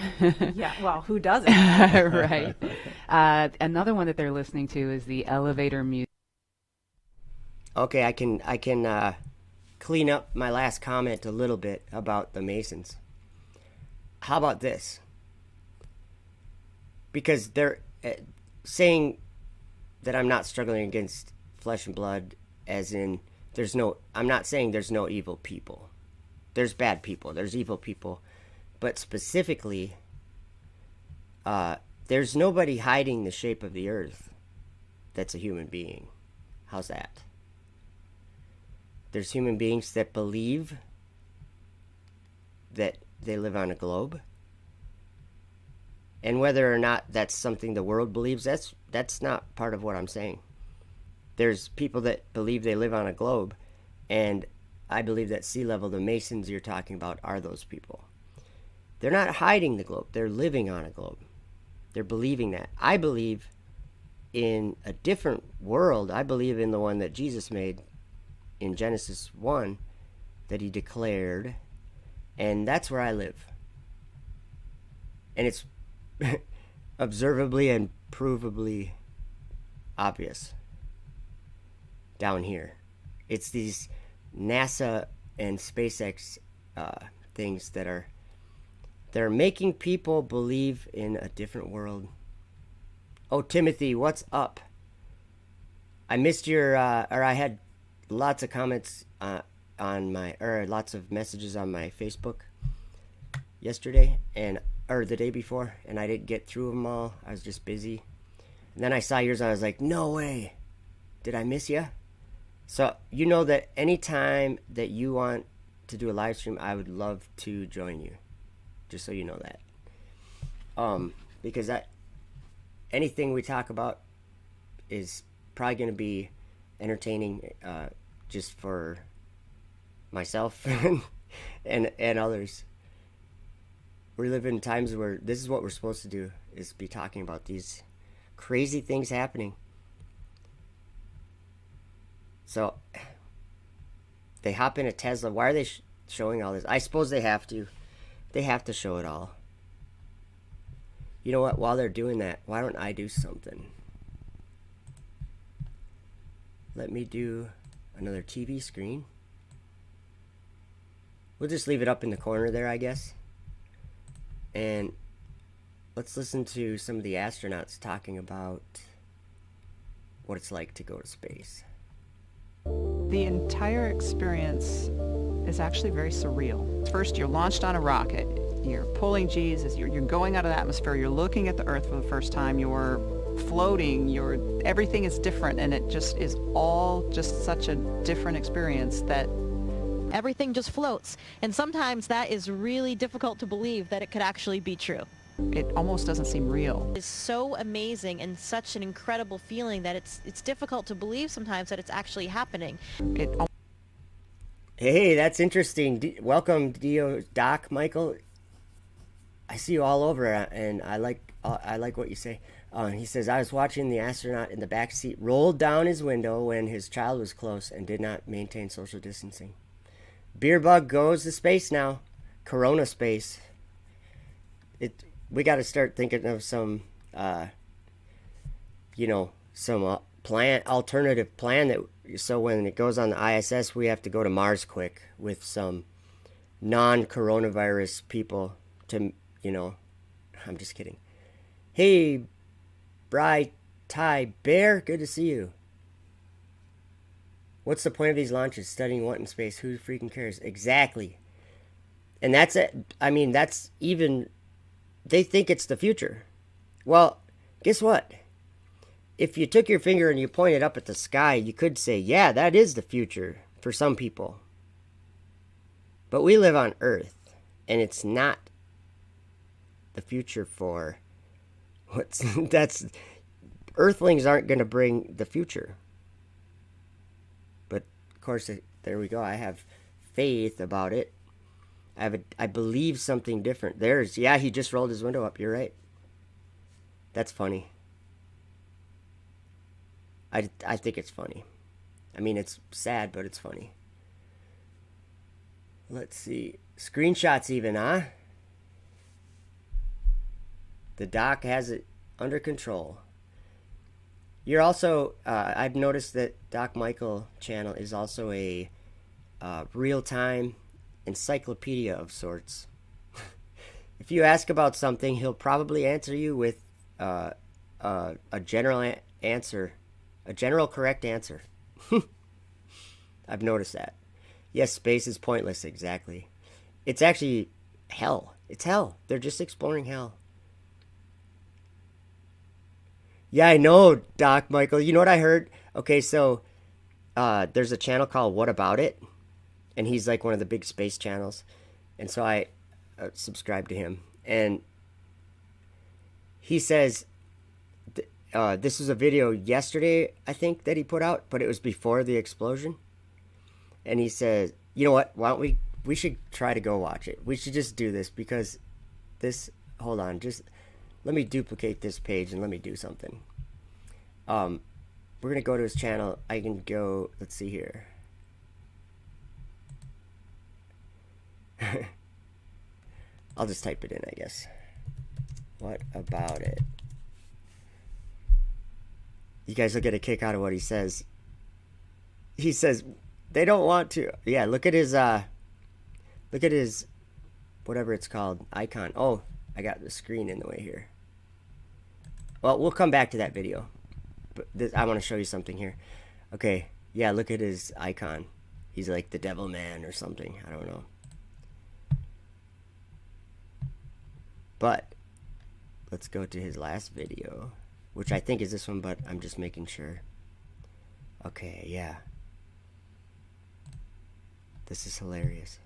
[SPEAKER 4] Yeah, well, who doesn't?
[SPEAKER 3] Right. Another one that they're listening to is the Elevator Music.
[SPEAKER 10] Okay, I can clean up my last comment a little bit about the Masons. How about this? Because they're saying that I'm not struggling against flesh and blood, as in I'm not saying there's no evil people. There's bad people, there's evil people, but specifically, there's nobody hiding the shape of the earth that's a human being. How's that? There's human beings that believe that they live on a globe. And whether or not that's something the world believes, that's not part of what I'm saying. There's people that believe they live on a globe, and I believe that sea level, the Masons you're talking about, are those people. They're not hiding the globe. They're living on a globe. They're believing that. I believe in a different world. I believe in the one that Jesus made in Genesis 1 that he declared, and that's where I live. And it's observably and provably obvious down here. It's these NASA and SpaceX things that are making people believe in a different world. Oh, Timothy, what's up? I missed your I had lots of comments lots of messages on my Facebook yesterday or the day before, and I didn't get through them all. I was just busy. And then I saw yours and I was like, no way. Did I miss you? So you know that anytime that you want to do a live stream, I would love to join you. Just so you know that. Because anything we talk about is probably going to be entertaining just for myself and others. We live in times where this is what we're supposed to do, is be talking about these crazy things happening. So they hop in a Tesla. Why are they showing all this? I suppose they have to. They have to show it all. You know what? While they're doing that, why don't I do something? Let me do another TV screen. We'll just leave it up in the corner there, I guess. And let's listen to some of the astronauts talking about what it's like to go to space.
[SPEAKER 21] The entire experience is actually very surreal. First, you're launched on a rocket. You're pulling G's as you're going out of the atmosphere. You're looking at the Earth for the first time. You're floating. Everything is different, and it just is all just such a different experience that
[SPEAKER 22] everything just floats. And sometimes that is really difficult to believe that it could actually be true.
[SPEAKER 21] It almost doesn't seem real.
[SPEAKER 22] It's so amazing and such an incredible feeling that it's difficult to believe sometimes that it's actually happening.
[SPEAKER 10] Hey, that's interesting. Welcome, Doc Michael. I see you all over, and I like what you say. He says, I was watching the astronaut in the back seat rolled down his window when his child was close and did not maintain social distancing. Beer Bug goes to space now. Corona space. We got to start thinking of some, alternative plan that so when it goes on the ISS, we have to go to Mars quick with some non-coronavirus people to, I'm just kidding. Hey, Bri Ty Bear, good to see you. What's the point of these launches? Studying what in space? Who freaking cares? Exactly. And that's it. I mean, that's even... They think it's the future. Well, guess what? If you took your finger and you pointed up at the sky, you could say, yeah, that is the future for some people. But we live on Earth, and it's not the future for Earthlings aren't going to bring the future. But, of course, there we go. I have faith about it. I believe something different. He just rolled his window up. You're right. That's funny. I think it's funny. I mean, it's sad, but it's funny. Let's see. Screenshots even, huh? The doc has it under control. You're also, I've noticed that Doc Michael channel is also a real-time encyclopedia of sorts. If you ask about something, he'll probably answer you with a general answer, a general correct answer. I've noticed that. Yes, space is pointless, exactly. It's actually hell. It's hell. They're just exploring hell. Yeah, I know, Doc Michael. You know what I heard? Okay, so there's a channel called What About It? And he's like one of the big space channels. And so I subscribe to him. And he says, this was a video yesterday, I think, that he put out, but it was before the explosion. And he says, you know what, why don't we should try to go watch it. We should just do this because this, hold on, just let me duplicate this page and let me do something. We're going to go to his channel. I can go, let's see here. I'll just type it in, I guess. What about it? You guys will get a kick out of what he says. He says they don't want to. Yeah, look at his whatever it's called, icon. Oh, I got the screen in the way here. Well, we'll come back to that video. But I want to show you something here. Okay, yeah, look at his icon. He's like the devil man or something. I don't know. But let's go to his last video, which I think is this one, but I'm just making sure. Okay, yeah. This is hilarious.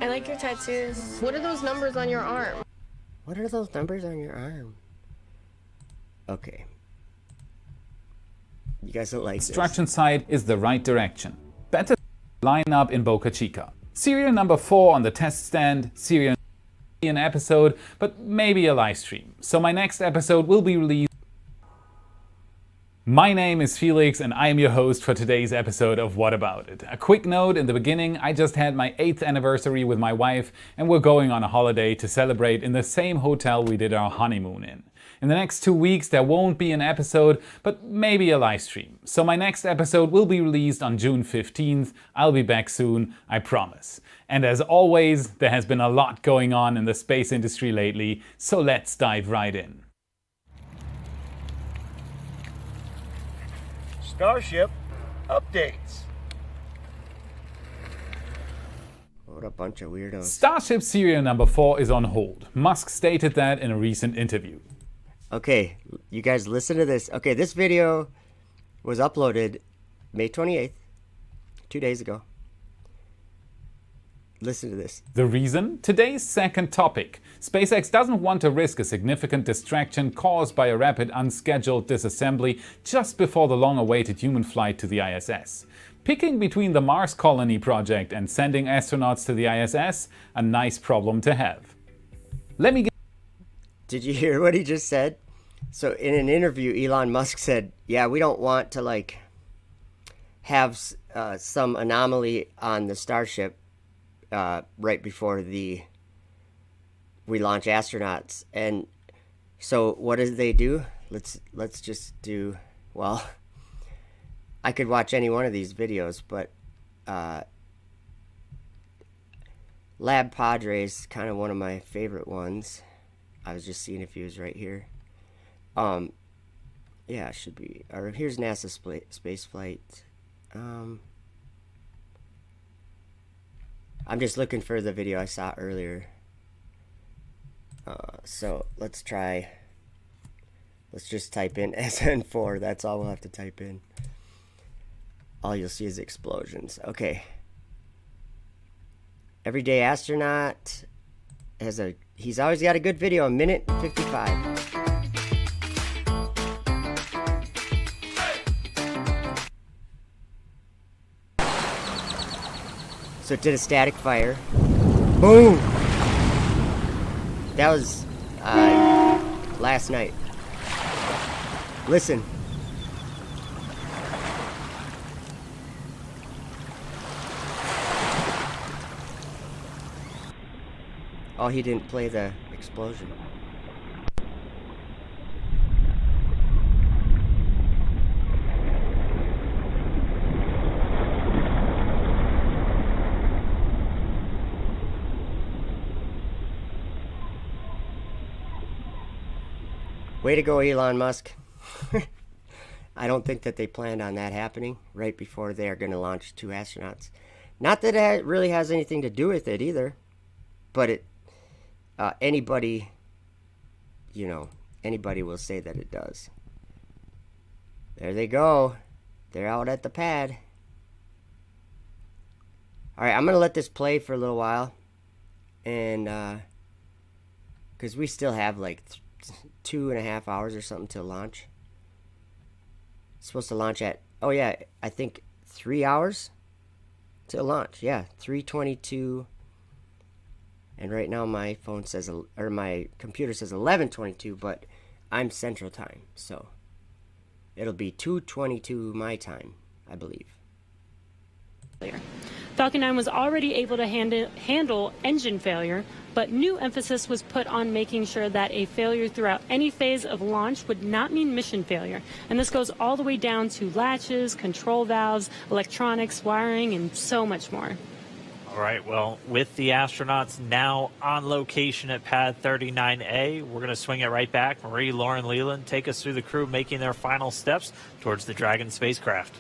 [SPEAKER 1] I like your tattoos. What are those numbers on your arm?
[SPEAKER 10] What are those numbers on your arm? Okay. You guys don't like this.
[SPEAKER 2] Construction site is the right direction. Better line up in Boca Chica. Serial number 4 on the test stand. Serial an episode, but maybe a live stream. So my next episode will be released. My name is Felix and I am your host for today's episode of What About It. A quick note in the beginning, I just had my 8th anniversary with my wife and we're going on a holiday to celebrate in the same hotel we did our honeymoon in. In the next 2 weeks there won't be an episode, but maybe a live stream. So my next episode will be released on June 15th. I'll be back soon, I promise. And as always, there has been a lot going on in the space industry lately, so let's dive right in.
[SPEAKER 10] Starship updates. What a bunch of weirdos.
[SPEAKER 2] Starship serial number 4 is on hold. Musk stated that in a recent interview.
[SPEAKER 10] Okay, you guys listen to this. Okay, this video was uploaded May 28th, 2 days ago. Listen to this.
[SPEAKER 2] The reason? Today's second topic. SpaceX doesn't want to risk a significant distraction caused by a rapid unscheduled disassembly just before the long-awaited human flight to the ISS. Picking between the Mars Colony project and sending astronauts to the ISS, a nice problem to have. Let me get...
[SPEAKER 10] Did you hear what he just said? So in an interview, Elon Musk said, yeah, we don't want to have some anomaly on the Starship right before we launch astronauts. And so what did they do? Let's just do, well, I could watch any one of these videos, but Lab Padres, kind of one of my favorite ones. I was just seeing if he was right here. Yeah, it should be. Or here's NASA space flight. I'm just looking for the video I saw earlier. So let's try. Let's just type in SN4. That's all we'll have to type in. All you'll see is explosions. Okay. Everyday astronaut has he's always got a good video, 1:55. So it did a static fire. Boom! That was last night. Listen. Oh, he didn't play the explosion. Way to go, Elon Musk. I don't think that they planned on that happening right before they are going to launch 2 astronauts. Not that it really has anything to do with it either, but anybody will say that it does. There they go. They're out at the pad. All right, I'm going to let this play for a little while. And, because we still have like 2.5 hours or something to launch. It's supposed to launch at, I think 3 hours to launch. Yeah, 3:22. And right now my phone says, or my computer says 11:22, but I'm Central Time, so it'll be 2:22 my time, I believe.
[SPEAKER 6] Falcon 9 was already able to handle engine failure, but new emphasis was put on making sure that a failure throughout any phase of launch would not mean mission failure. And this goes all the way down to latches, control valves, electronics, wiring, and so much more.
[SPEAKER 13] All right, well, with the astronauts now on location at Pad 39A, we're going to swing it right back. Marie Lauren Leland, take us through the crew making their final steps towards the Dragon spacecraft.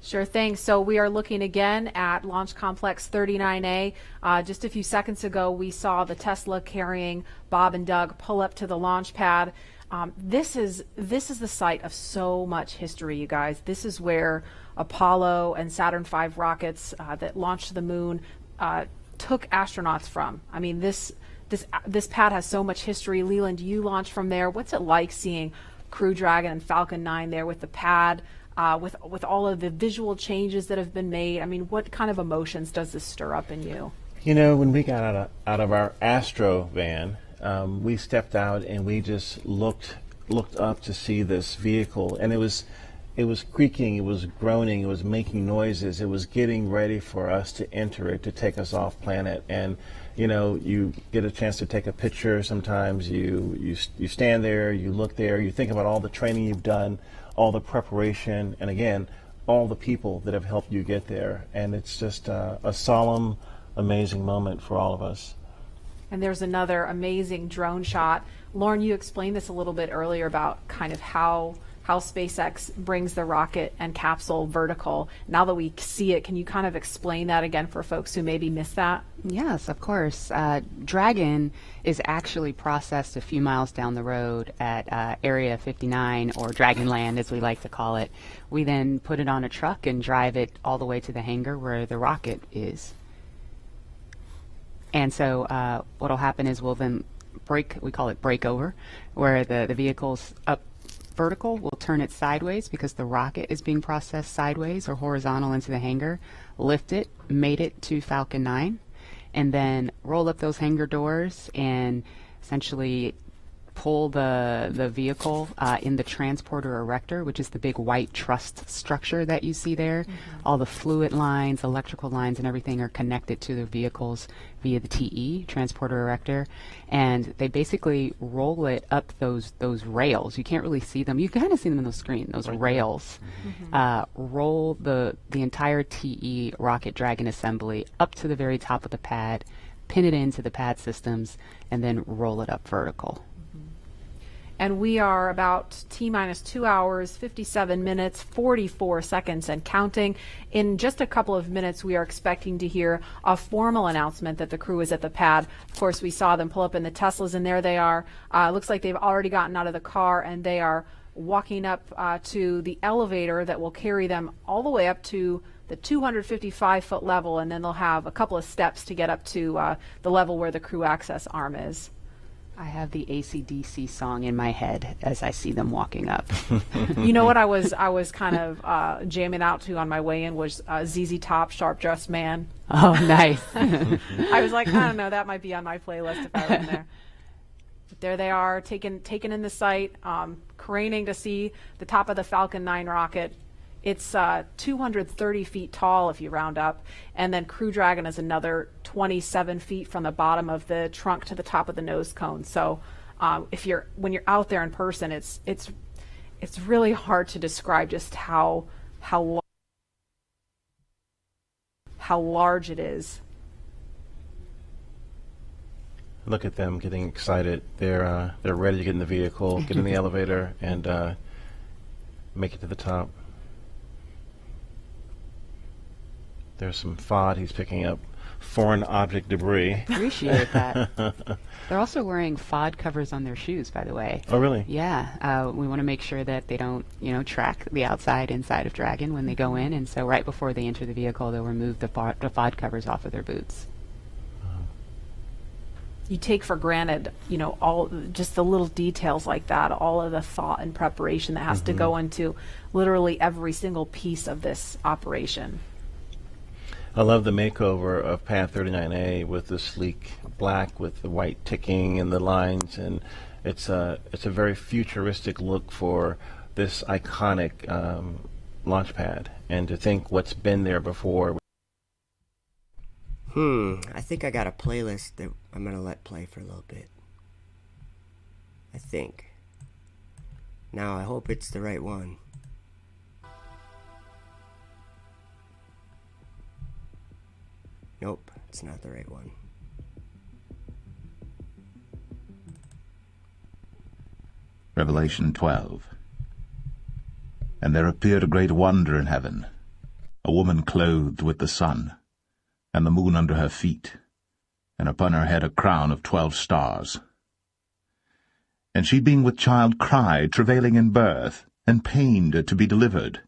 [SPEAKER 4] Sure thing. So we are looking again at Launch Complex 39A. Just a few seconds ago, we saw the Tesla carrying Bob and Doug pull up to the launch pad. This is the site of so much history, you guys. This is where Apollo and Saturn V rockets that launched to the moon took astronauts from. I mean, this pad has so much history. Leland, you launched from there. What's it like seeing Crew Dragon and Falcon 9 there with the pad? With all of the visual changes that have been made, I mean, what kind of emotions does this stir up in you?
[SPEAKER 9] You know, when we got out of our Astro van, we stepped out and we just looked up to see this vehicle, and it was creaking, it was groaning, it was making noises, it was getting ready for us to enter it, to take us off planet. And you know, you get a chance to take a picture. Sometimes you stand there, you look there, you think about all the training you've done, all the preparation, and again, all the people that have helped you get there. And it's just a solemn, amazing moment for all of us.
[SPEAKER 4] And there's another amazing drone shot. Lauren, you explained this a little bit earlier about kind of how SpaceX brings the rocket and capsule vertical. Now that we see it, can you kind of explain that again for folks who maybe missed that?
[SPEAKER 3] Yes, of course. Dragon is actually processed a few miles down the road at Area 59, or Dragonland as we like to call it. We then put it on a truck and drive it all the way to the hangar where the rocket is. And so what will happen is we'll then we call it breakover, where the vehicle's up vertical, we'll turn it sideways because the rocket is being processed sideways or horizontal into the hangar, lift it, mate it to Falcon 9, and then roll up those hangar doors and essentially pull the vehicle in the transporter erector, which is the big white truss structure that you see there. Mm-hmm. All the fluid lines, electrical lines, and everything are connected to the vehicles via the TE, transporter erector, and they basically roll it up those rails. You can't really see them. You kind of see them on the screen, those rails. Mm-hmm. Roll the entire TE Rocket Dragon assembly up to the very top of the pad, pin it into the pad systems, and then roll it up vertical.
[SPEAKER 4] And we are about T-minus 2 hours, 57 minutes, 44 seconds and counting. In just a couple of minutes, we are expecting to hear a formal announcement that the crew is at the pad. Of course, we saw them pull up in the Teslas, and there they are. Looks like they've already gotten out of the car, and they are walking up to the elevator that will carry them all the way up to the 255-foot level, and then they'll have a couple of steps to get up to the level where the crew access arm is.
[SPEAKER 3] I have the AC/DC song in my head as I see them walking up.
[SPEAKER 4] You know what I was kind of jamming out to on my way in was ZZ Top, Sharp Dressed Man.
[SPEAKER 3] Oh, nice.
[SPEAKER 4] I was like, I don't know, that might be on my playlist if I were in there. But there they are, taken in the sight, craning to see the top of the Falcon 9 rocket. It's 230 feet tall if you round up, and then Crew Dragon is another 27 feet from the bottom of the trunk to the top of the nose cone. So when you're out there in person, it's really hard to describe just how large it is.
[SPEAKER 9] Look at them getting excited. They're ready to get in the vehicle, get in the elevator, and make it to the top. There's some FOD. He's picking up foreign object debris.
[SPEAKER 3] Appreciate that. They're also wearing FOD covers on their shoes, by the way.
[SPEAKER 9] Oh, really?
[SPEAKER 3] Yeah. We want to make sure that they don't, track the inside of Dragon when they go in. And so right before they enter the vehicle, they'll remove the FOD covers off of their boots.
[SPEAKER 4] You take for granted, all just the little details like that, all of the thought and preparation that has to go into literally every single piece of this operation.
[SPEAKER 9] I love the makeover of Pad 39A with the sleek black with the white ticking and the lines, and it's a very futuristic look for this iconic launch pad. And to think what's been there before.
[SPEAKER 10] I think I got a playlist that I'm going to let play for a little bit. I think. Now, I hope it's the right one. Nope, it's not the right one.
[SPEAKER 7] Revelation 12. And there appeared a great wonder in heaven, a woman clothed with the sun, and the moon under her feet, and upon her head a crown of 12 stars. And she being with child cried, travailing in birth, and pained to be delivered.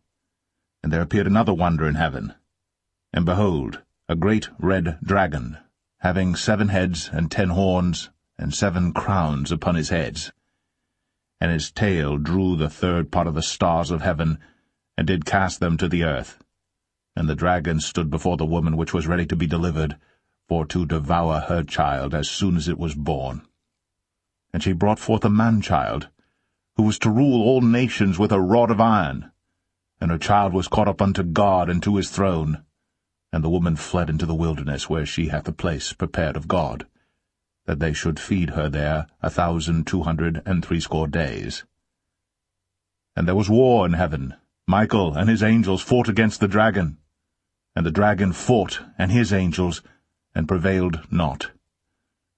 [SPEAKER 7] And there appeared another wonder in heaven, and behold, a great red dragon, having 7 heads and 10 horns, and 7 crowns upon his heads. And his tail drew the 3rd part of the stars of heaven, and did cast them to the earth. And the dragon stood before the woman which was ready to be delivered, for to devour her child as soon as it was born. And she brought forth a man-child, who was to rule all nations with a rod of iron. And her child was caught up unto God and to his throne. And the woman fled into the wilderness, where she hath a place prepared of God, that they should feed her there 1,260 days. And there was war in heaven. Michael and his angels fought against the dragon. And the dragon fought and his angels, and prevailed not.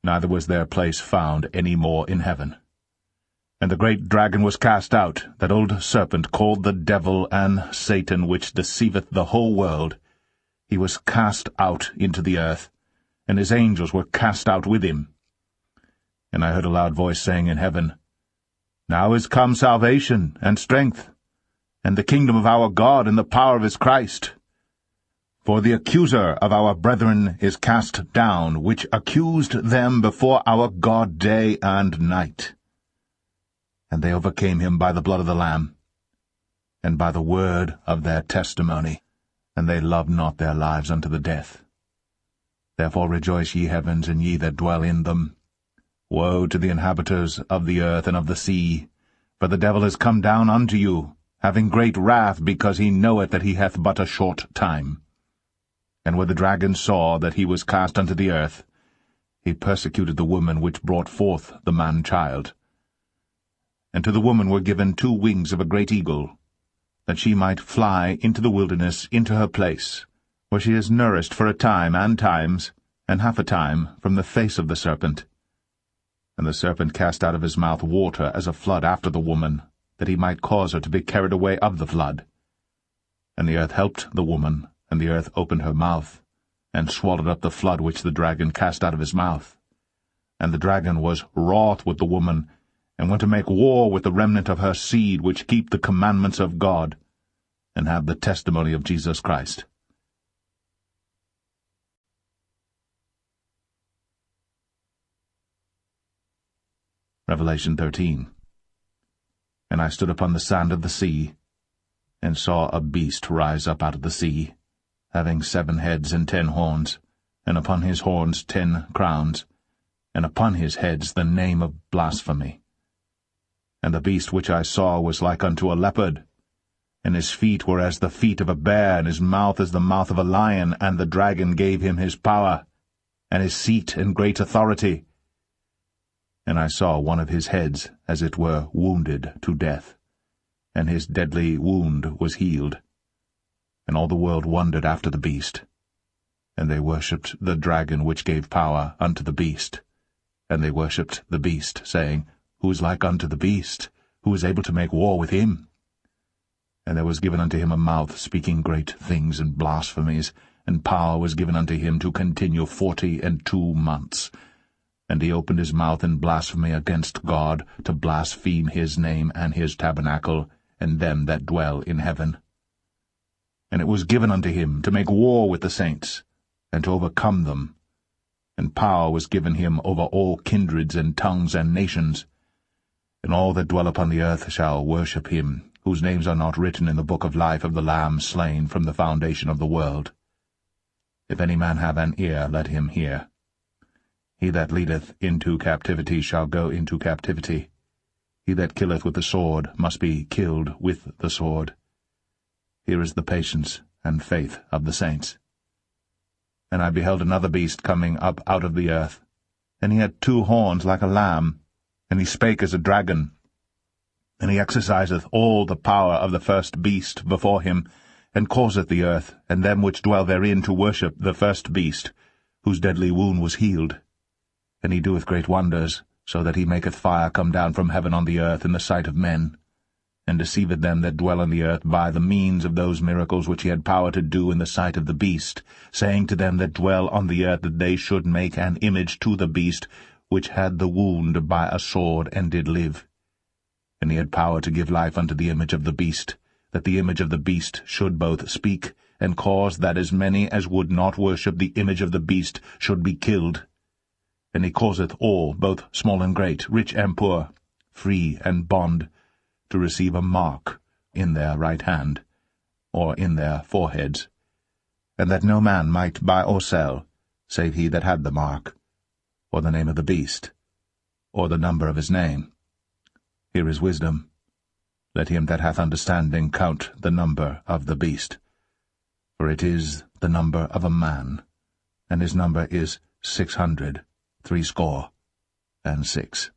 [SPEAKER 7] Neither was their place found any more in heaven. And the great dragon was cast out, that old serpent called the devil and Satan, which deceiveth the whole world. He was cast out into the earth, and his angels were cast out with him. And I heard a loud voice saying in heaven, Now is come salvation and strength, and the kingdom of our God and the power of his Christ. For the accuser of our brethren is cast down, which accused them before our God day and night. And they overcame him by the blood of the Lamb, and by the word of their testimony, and they loved not their lives unto the death. Therefore rejoice, ye heavens, and ye that dwell in them. Woe to the inhabitants of the earth and of the sea, for the devil is come down unto you, having great wrath, because he knoweth that he hath but a short time. And when the dragon saw that he was cast unto the earth, he persecuted the woman which brought forth the man-child. And to the woman were given 2 wings of a great eagle, that she might fly into the wilderness, into her place, where she is nourished for a time and times, and half a time, from the face of the serpent. And the serpent cast out of his mouth water as a flood after the woman, that he might cause her to be carried away of the flood. And the earth helped the woman, and the earth opened her mouth, and swallowed up the flood which the dragon cast out of his mouth. And the dragon was wroth with the woman, and went to make war with the remnant of her seed, which keep the commandments of God, and have the testimony of Jesus Christ. Revelation 13. And I stood upon the sand of the sea, and saw a beast rise up out of the sea, having 7 heads and 10 horns, and upon his horns 10 crowns, and upon his heads the name of blasphemy. And the beast which I saw was like unto a leopard, and his feet were as the feet of a bear, and his mouth as the mouth of a lion, and the dragon gave him his power, and his seat and great authority. And I saw one of his heads, as it were, wounded to death, and his deadly wound was healed. And all the world wondered after the beast, and they worshipped the dragon which gave power unto the beast, And they worshipped the beast, saying, Who is like unto the beast? Who is able to make war with him? And there was given unto him a mouth speaking great things and blasphemies, and power was given unto him to continue 42 months. And he opened his mouth in blasphemy against God, to blaspheme his name and his tabernacle, and them that dwell in heaven. And it was given unto him to make war with the saints, and to overcome them. And power was given him over all kindreds and tongues and nations. And all that dwell upon the earth shall worship him, whose names are not written in the book of life of the Lamb slain from the foundation of the world. If any man have an ear, let him hear. He that leadeth into captivity shall go into captivity. He that killeth with the sword must be killed with the sword. Here is the patience and faith of the saints. And I beheld another beast coming up out of the earth, and he had 2 horns like a lamb, and he spake as a dragon. And he exerciseth all the power of the first beast before him, and causeth the earth, and them which dwell therein, to worship the first beast, whose deadly wound was healed. And he doeth great wonders, so that he maketh fire come down from heaven on the earth in the sight of men, and deceiveth them that dwell on the earth by the means of those miracles which he had power to do in the sight of the beast, saying to them that dwell on the earth that they should make an image to the beast, which had the wound by a sword, and did live. And he had power to give life unto the image of the beast, that the image of the beast should both speak, and cause that as many as would not worship the image of the beast should be killed. And he causeth all, both small and great, rich and poor, free and bond, to receive a mark in their right hand, or in their foreheads, and that no man might buy or sell, save he that had the mark, or the name of the beast, or the number of his name. Here is wisdom. Let him that hath understanding count the number of the beast, for it is the number of a man, and his number is 666.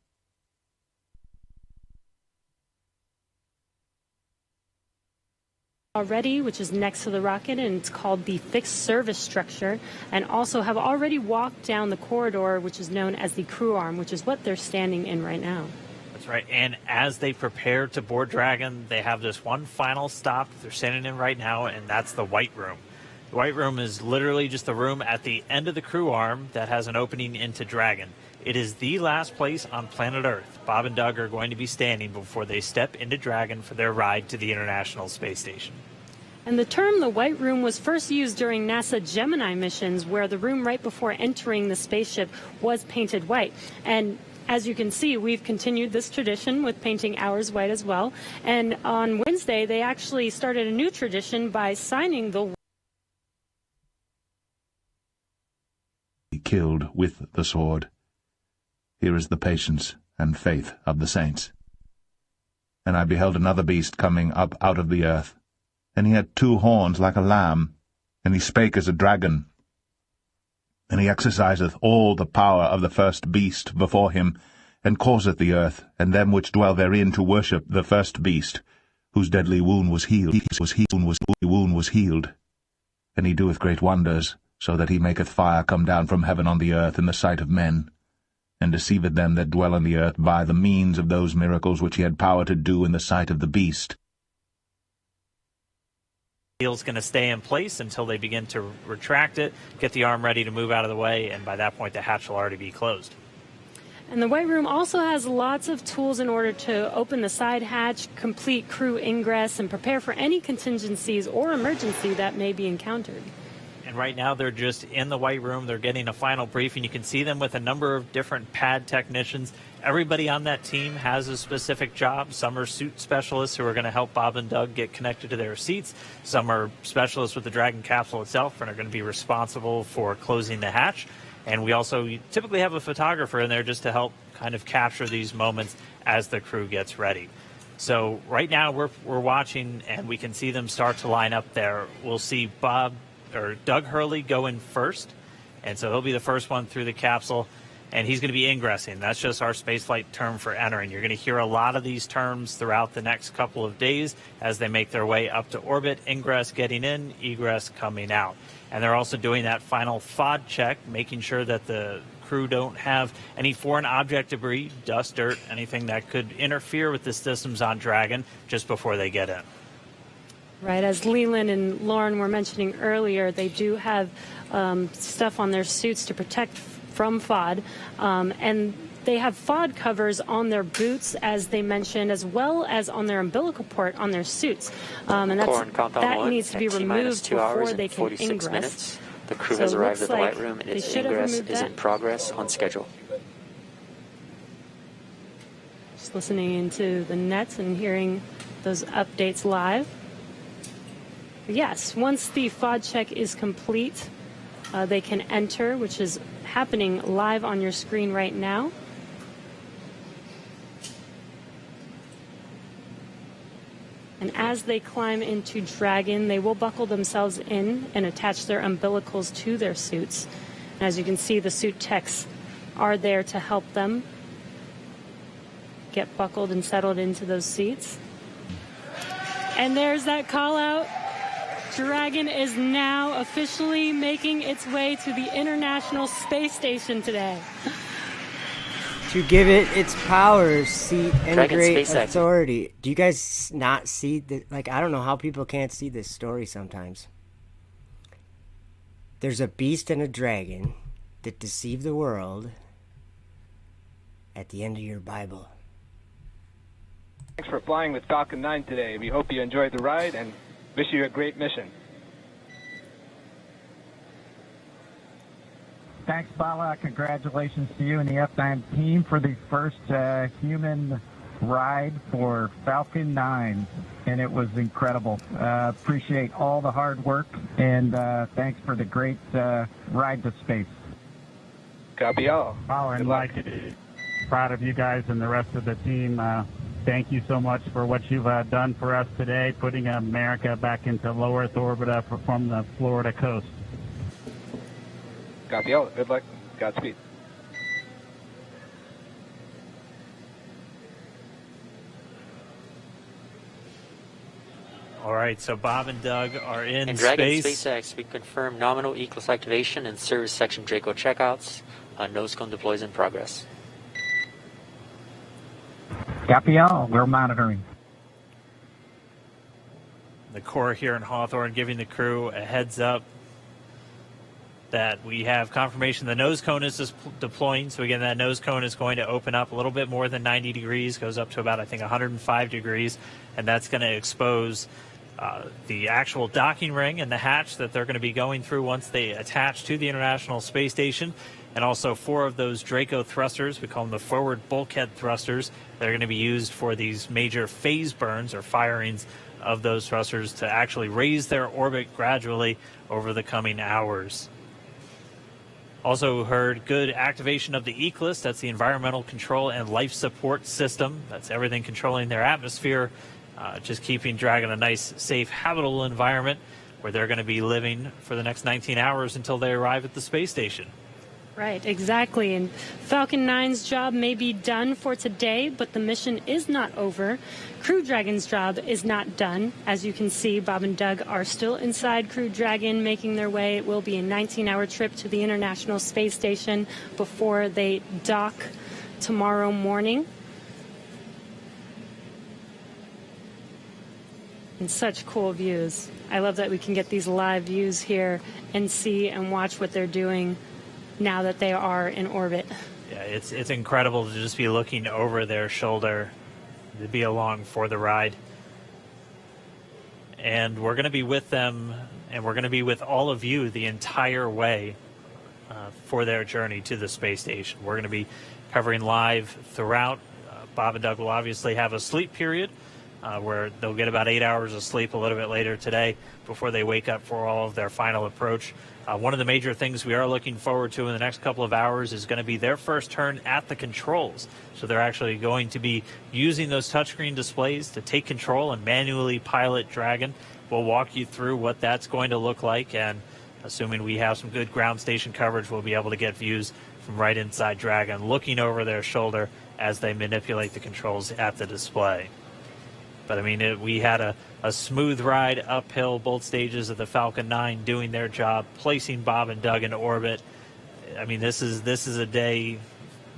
[SPEAKER 6] Already, which is next to the rocket, and it's called the fixed service structure, and also have already walked down the corridor, which is known as the crew arm, which is what they're standing in right now.
[SPEAKER 13] That's right. And as they prepare to board Dragon, they have this one final stop they're standing in right now, and that's the White Room. The White Room is literally just the room at the end of the crew arm that has an opening into Dragon. It is the last place on planet Earth Bob and Doug are going to be standing before they step into Dragon for their ride to the International Space Station.
[SPEAKER 6] And the term the White Room was first used during NASA Gemini missions, where the room right before entering the spaceship was painted white. And as you can see, we've continued this tradition with painting ours white as well. And on Wednesday, they actually started a new tradition by signing the
[SPEAKER 7] killed with the sword. Here is the patience and faith of the saints. And I beheld another beast coming up out of the earth, and he had 2 horns like a lamb, and he spake as a dragon. And he exerciseth all the power of the first beast before him, and causeth the earth, and them which dwell therein, to worship the first beast, whose deadly wound was healed. Wound was healed. And he doeth great wonders, so that he maketh fire come down from heaven on the earth in the sight of men, and deceiveth them that dwell on the earth by the means of those miracles which he had power to do in the sight of the beast.
[SPEAKER 13] Wheel's going to stay in place until they begin to retract it, get the arm ready to move out of the way, and by that point the hatch will already be closed.
[SPEAKER 6] And the White Room also has lots of tools in order to open the side hatch, complete crew ingress, and prepare for any contingencies or emergency that may be encountered.
[SPEAKER 13] And right now they're just in the White Room. They're getting a final briefing. You can see them with a number of different pad technicians. Everybody on that team has a specific job. Some are suit specialists who are going to help Bob and Doug get connected to their seats. Some are specialists with the Dragon capsule itself and are going to be responsible for closing the hatch. And we also typically have a photographer in there just to help kind of capture these moments as the crew gets ready. So right now we're watching, and we can see them start to line up there. We'll see Doug Hurley go in first, and so he'll be the first one through the capsule, and he's going to be ingressing. That's just our spaceflight term for entering. You're going to hear a lot of these terms throughout the next couple of days as they make their way up to orbit. Ingress getting in, egress coming out. And they're also doing that final FOD check, making sure that the crew don't have any foreign object debris, dust, dirt, anything that could interfere with the systems on Dragon just before they get in.
[SPEAKER 6] Right, as Leland and Lauren were mentioning earlier, they do have stuff on their suits to protect from FOD, and they have FOD covers on their boots, as they mentioned, as well as on their umbilical port on their suits, and that needs to be removed before they can ingress.
[SPEAKER 5] Minutes. The crew has arrived at the light room, and its ingress is in progress on schedule.
[SPEAKER 6] Just listening into the nets and hearing those updates live. Yes, once the FOD check is complete, they can enter, which is happening live on your screen right now. And as they climb into Dragon, they will buckle themselves in and attach their umbilicals to their suits. And as you can see, the suit techs are there to help them get buckled and settled into those seats. And there's that call out. Dragon is now officially making its way to the International Space Station today.
[SPEAKER 10] To give it its powers, seat, and
[SPEAKER 5] Dragon
[SPEAKER 10] great
[SPEAKER 5] SpaceX.
[SPEAKER 10] authority. Do you guys not see the, like, I don't know how people can't see this story sometimes. There's a beast and a dragon that deceive the world at the end of your Bible.
[SPEAKER 20] Thanks for flying with Falcon 9 today. We hope you enjoyed the ride and wish you a great mission.
[SPEAKER 8] Thanks, Bala. Congratulations to you and the F9 team for the first human ride for Falcon 9. And it was incredible. Appreciate all the hard work, and thanks for the great ride to space.
[SPEAKER 20] Copy all.
[SPEAKER 8] Oh, and Mike, proud of you guys and the rest of the team. Thank you so much for what you've done for us today, putting America back into low Earth orbit from the Florida coast.
[SPEAKER 20] Copy all. Good luck. Godspeed.
[SPEAKER 13] All right, so Bob and Doug are in
[SPEAKER 5] Dragon
[SPEAKER 13] space.
[SPEAKER 5] SpaceX, we confirm nominal E-class activation and service section Draco checkouts. Nose cone deploys in progress.
[SPEAKER 8] Copy all. We're monitoring.
[SPEAKER 13] The Corps here in Hawthorne giving the crew a heads up that we have confirmation the nose cone is deploying. So again, that nose cone is going to open up a little bit more than 90 degrees, goes up to about, I think, 105 degrees, and that's going to expose the actual docking ring and the hatch that they're going to be going through once they attach to the International Space Station. And also 4 of those Draco thrusters, we call them the forward bulkhead thrusters, they're going to be used for these major phase burns or firings of those thrusters to actually raise their orbit gradually over the coming hours. Also heard good activation of the ECLIS, that's the Environmental Control and Life Support System. That's everything controlling their atmosphere, just keeping Dragon a nice, safe, habitable environment where they're going to be living for the next 19 hours until they arrive at the space station.
[SPEAKER 6] Right, exactly. And Falcon 9's job may be done for today, but the mission is not over. Crew Dragon's job is not done. As you can see, Bob and Doug are still inside Crew Dragon, making their way. It will be a 19-hour trip to the International Space Station before they dock tomorrow morning. And such cool views. I love that we can get these live views here and see and watch what they're doing now that they are in orbit.
[SPEAKER 13] Yeah, it's incredible to just be looking over their shoulder, to be along for the ride. And we're going to be with them, and we're going to be with all of you the entire way for their journey to the space station. We're going to be covering live throughout. Bob and Doug will obviously have a sleep period where they'll get about 8 hours of sleep a little bit later today before they wake up for all of their final approach. One of the major things we are looking forward to in the next couple of hours is going to be their first turn at the controls. So they're actually going to be using those touchscreen displays to take control and manually pilot Dragon. We'll walk you through what that's going to look like, and assuming we have some good ground station coverage, we'll be able to get views from right inside Dragon, looking over their shoulder as they manipulate the controls at the display. But, I mean, we had a smooth ride uphill, both stages of the Falcon 9 doing their job, placing Bob and Doug in orbit. I mean, this is a day,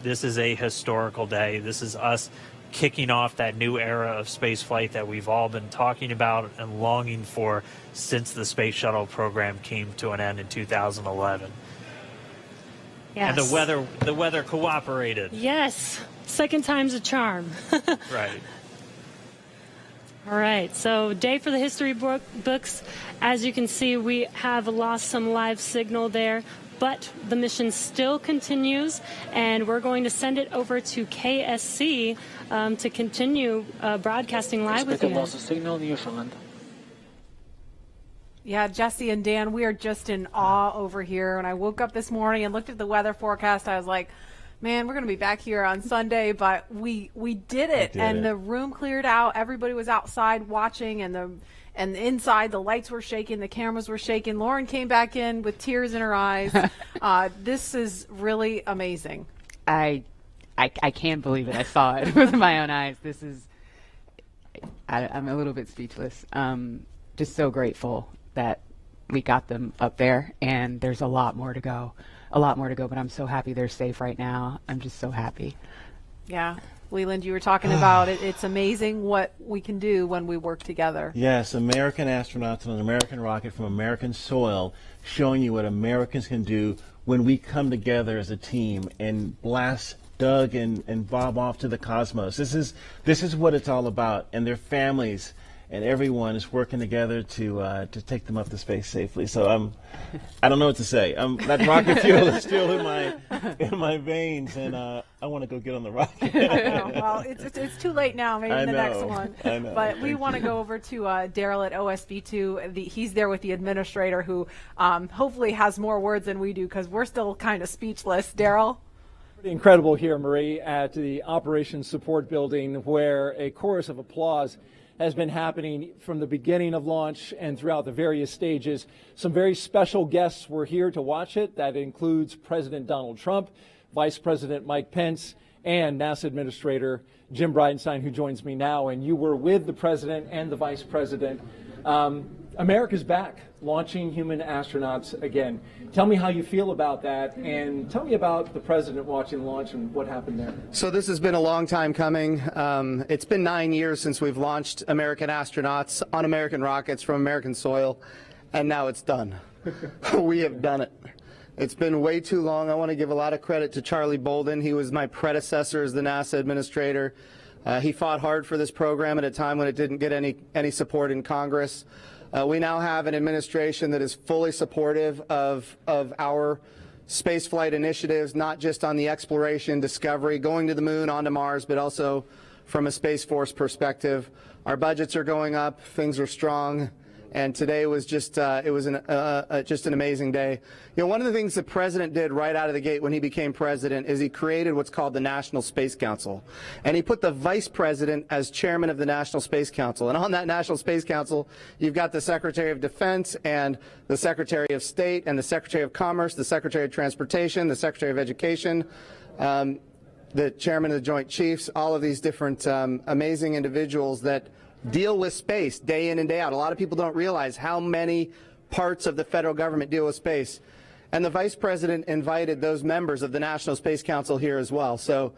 [SPEAKER 13] this is a historical day. This is us kicking off that new era of space flight that we've all been talking about and longing for since the space shuttle program came to an end in 2011.
[SPEAKER 6] Yes.
[SPEAKER 13] And the weather cooperated.
[SPEAKER 6] Yes. Second time's a charm.
[SPEAKER 13] Right.
[SPEAKER 6] All right, so day for the history books. As you can see, we have lost some live signal there, but the mission still continues, and we're going to send it over to KSC to continue broadcasting live with you.
[SPEAKER 11] Lost a signal in Newfoundland.
[SPEAKER 4] Yeah, Jesse and Dan, we are just in awe over here. When I woke up this morning and looked at the weather forecast, I was like, man, we're going to be back here on Sunday, but we did it. The room cleared out. Everybody was outside watching, and inside the lights were shaking, the cameras were shaking. Lauren came back in with tears in her eyes. This is really amazing.
[SPEAKER 3] I can't believe it. I saw it with my own eyes. This is, I'm a little bit speechless. Just so grateful that we got them up there, and there's a lot more to go. But I'm so happy they're safe right now. I'm just so happy.
[SPEAKER 4] Yeah. Leland, you were talking about it. It's amazing what we can do when we work together.
[SPEAKER 9] Yes, American astronauts on an American rocket from American soil, showing you what Americans can do when we come together as a team and blast Doug and Bob off to the cosmos. This is what it's all about, and their families and everyone is working together to take them up to space safely. So I don't know what to say. That rocket fuel is still in my veins, and I want to go get on the rocket.
[SPEAKER 4] I know. Well, it's too late now. Maybe the next one.
[SPEAKER 9] I know.
[SPEAKER 4] But we want to go over to Daryl at OSB2. He's there with the administrator, who hopefully has more words than we do, because we're still kind of speechless. Daryl?
[SPEAKER 12] Pretty incredible here, Marie, at the Operations Support Building, where a chorus of applause has been happening from the beginning of launch and throughout the various stages. Some very special guests were here to watch it. That includes President Donald Trump, Vice President Mike Pence, and NASA Administrator Jim Bridenstine, who joins me now. And you were with the President and the Vice President. America's back, launching human astronauts again. Tell me how you feel about that, and tell me about the President watching the launch and what happened there.
[SPEAKER 23] So this has been a long time coming. It's been 9 years since we've launched American astronauts on American rockets from American soil, and now it's done. We have done it. It's been way too long. I want to give a lot of credit to Charlie Bolden. He was my predecessor as the NASA administrator. He fought hard for this program at a time when it didn't get any support in Congress. We now have an administration that is fully supportive of our spaceflight initiatives, not just on the exploration, discovery, going to the moon, onto Mars, but also from a Space Force perspective. Our budgets are going up, things are strong, and today was just just an amazing day. You know, one of the things the President did right out of the gate when he became President is he created what's called the National Space Council, and he put the Vice President as chairman of the National Space Council. And on that National Space Council, you've got the Secretary of Defense and the Secretary of State and the Secretary of Commerce, the Secretary of Transportation, the Secretary of Education, the Chairman of the Joint Chiefs, all of these different amazing individuals that deal with space day in and day out. A lot of people don't realize how many parts of the federal government deal with space. And the Vice President invited those members of the National Space Council here as well. So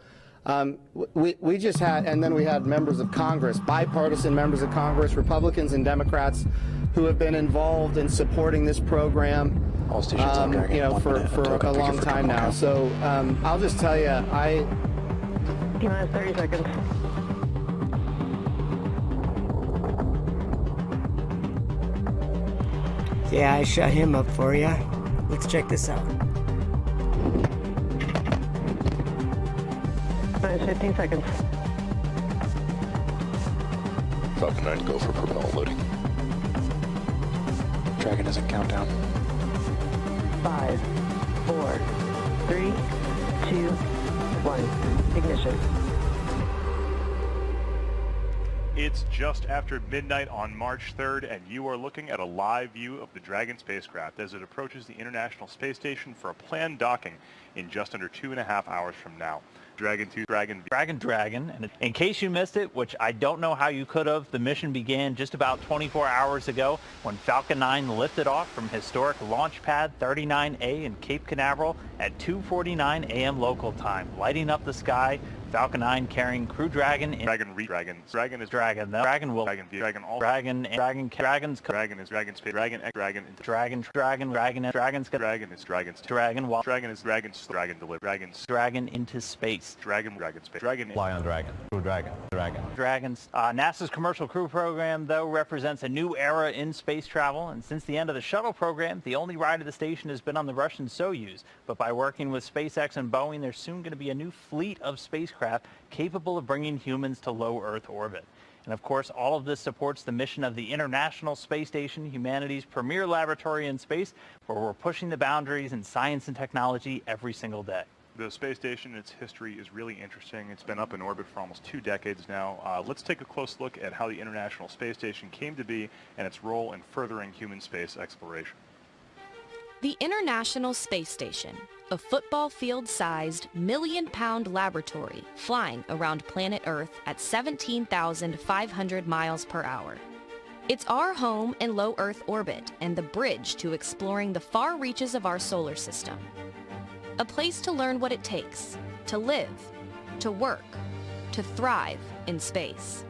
[SPEAKER 23] we just had, and then we had members of Congress, bipartisan members of Congress, Republicans and Democrats, who have been involved in supporting this program, you know, for a long time now. So I'll just tell you, T-minus 30 seconds.
[SPEAKER 10] Yeah, I shut him up for you. Let's check this out.
[SPEAKER 24] 15 seconds.
[SPEAKER 11] Falcon 9, go for propellant loading. Dragon doesn't count down.
[SPEAKER 24] 5, 4, 3, 2, 1. Ignition.
[SPEAKER 14] It's just after midnight on March 3rd, and you are looking at a live view of the Dragon spacecraft as it approaches the International Space Station for a planned docking in just under 2.5 hours from now. Dragon 2, Dragon.
[SPEAKER 15] And in case you missed it, which I don't know how you could have, the mission began just about 24 hours ago when Falcon 9 lifted off from historic Launch Pad 39A in Cape Canaveral at 2:49 a.m. local time, lighting up the sky. Falcon 9 carrying Crew Dragon in
[SPEAKER 14] Dragon is Dragon will Dragon is Dragon X
[SPEAKER 15] Dragon into space.
[SPEAKER 14] Dragon
[SPEAKER 15] Fly on Dragon. Crew Dragon. Dragons. NASA's Commercial Crew Program, though, represents a new era in space travel, and since the end of the shuttle program, the only ride at the station has been on the Russian Soyuz. But by working with SpaceX and Boeing, there's soon going to be a new fleet of spacecraft capable of bringing humans to low Earth orbit. And of course, all of this supports the mission of the International Space Station, humanity's premier laboratory in space, where we're pushing the boundaries in science and technology every single day.
[SPEAKER 14] The space station, its history is really interesting. It's been up in orbit for almost 2 decades now. Let's take a close look at how the International Space Station came to be and its role in furthering human space exploration.
[SPEAKER 16] The International Space Station, a football field-sized, million-pound laboratory flying around planet Earth at 17,500 miles per hour. It's our home in low Earth orbit and the bridge to exploring the far reaches of our solar system. A place to learn what it takes to live, to work, to thrive in space.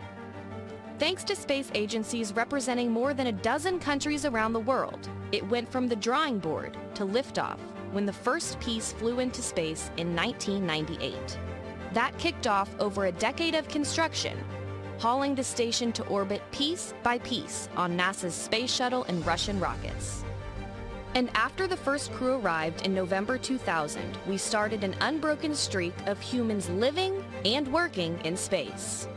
[SPEAKER 16] Thanks to space agencies representing more than a dozen countries around the world, it went from the drawing board to liftoff when the first piece flew into space in 1998. That kicked off over a decade of construction, hauling the station to orbit piece by piece on NASA's space shuttle and Russian rockets. And after the first crew arrived in November 2000, we started an unbroken streak of humans living and working in space.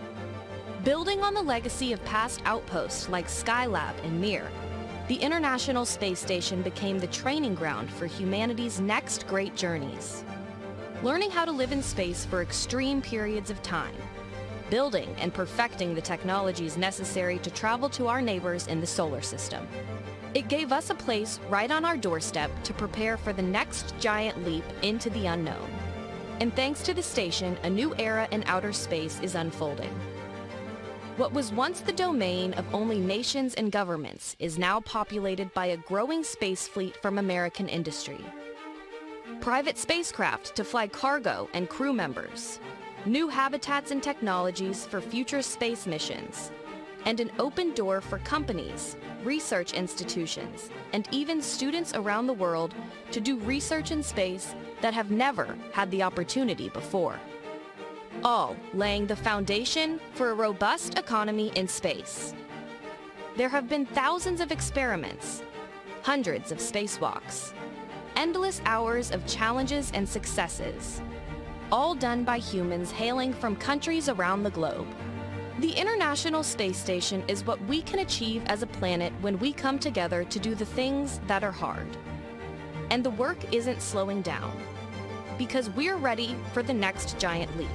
[SPEAKER 16] Building on the legacy of past outposts like Skylab and Mir, the International Space Station became the training ground for humanity's next great journeys. Learning how to live in space for extreme periods of time, building and perfecting the technologies necessary to travel to our neighbors in the solar system. It gave us a place right on our doorstep to prepare for the next giant leap into the unknown. And thanks to the station, a new era in outer space is unfolding. What was once the domain of only nations and governments is now populated by a growing space fleet from American industry. Private spacecraft to fly cargo and crew members, new habitats and technologies for future space missions, and an open door for companies, research institutions, and even students around the world to do research in space that have never had the opportunity before. All laying the foundation for a robust economy in space. There have been thousands of experiments, hundreds of spacewalks, endless hours of challenges and successes, all done by humans hailing from countries around the globe. The International Space Station is what we can achieve as a planet when we come together to do the things that are hard. And the work isn't slowing down, because we're ready for the next giant leap.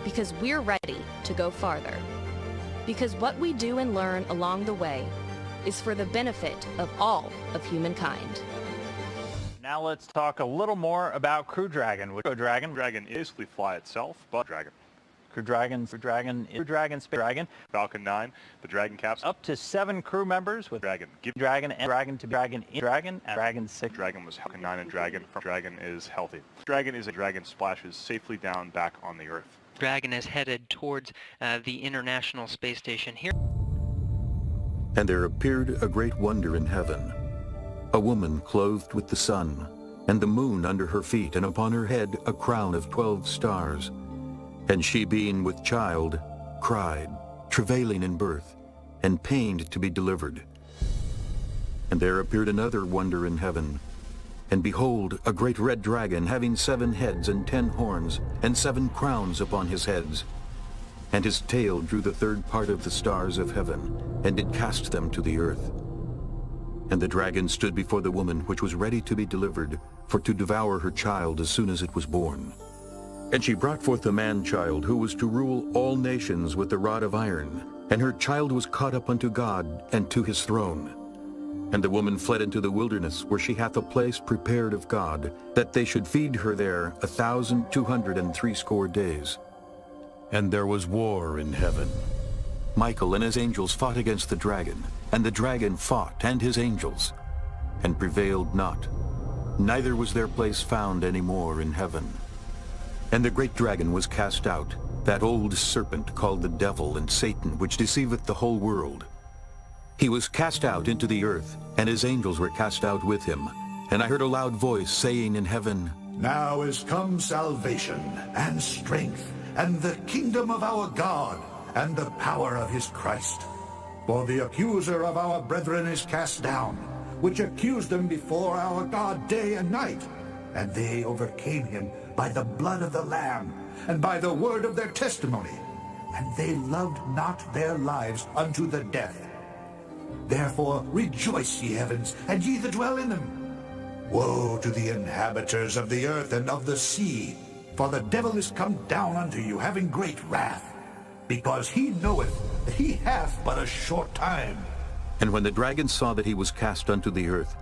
[SPEAKER 16] Because we're ready to go farther. Because what we do and learn along the way is for the benefit of all of humankind.
[SPEAKER 15] Now let's talk a little more about Crew Dragon.
[SPEAKER 14] Dragon basically fly itself, but Dragon.
[SPEAKER 15] Crew Dragon, Space Dragon,
[SPEAKER 14] Falcon 9, the Dragon capsule.
[SPEAKER 15] Up to 7 crew members with
[SPEAKER 14] Dragon.
[SPEAKER 15] Dragon and Dragon to Dragon in Dragon and Dragon 6.
[SPEAKER 14] Dragon was Falcon 9 and Dragon. Dragon is healthy. Dragon is a Dragon splashes safely down back on the Earth.
[SPEAKER 17] Dragon is headed towards the International Space Station here.
[SPEAKER 25] And there appeared a great wonder in heaven, a woman clothed with the sun, and the moon under her feet, and upon her head a crown of 12 stars. And she, being with child, cried, travailing in birth, and pained to be delivered. And there appeared another wonder in heaven, and behold, a great red dragon, having 7 heads and 10 horns, and 7 crowns upon his heads. And his tail drew the 3rd part of the stars of heaven, and did cast them to the earth. And the dragon stood before the woman which was ready to be delivered, for to devour her child as soon as it was born. And she brought forth a man-child who was to rule all nations with the rod of iron. And her child was caught up unto God and to his throne. And the woman fled into the wilderness, where she hath a place prepared of God, that they should feed her there 1,260 days. And there was war in heaven. Michael and his angels fought against the dragon, and the dragon fought and his angels, and prevailed not. Neither was their place found any more in heaven. And the great dragon was cast out, that old serpent called the devil and Satan, which deceiveth the whole world. He was cast out into the earth, and his angels were cast out with him. And I heard a loud voice saying in heaven,
[SPEAKER 1] Now is come salvation, and strength, and the kingdom of our God, and the power of his Christ. For the accuser of our brethren is cast down, which accused them before our God day and night. And they overcame him by the blood of the Lamb, and by the word of their testimony. And they loved not their lives unto the death. Therefore rejoice, ye heavens, and ye that dwell in them. Woe to the inhabitants of the earth and of the sea, for the devil is come down unto you, having great wrath, because he knoweth that he hath but a short time.
[SPEAKER 25] And when the dragon saw that he was cast unto the earth,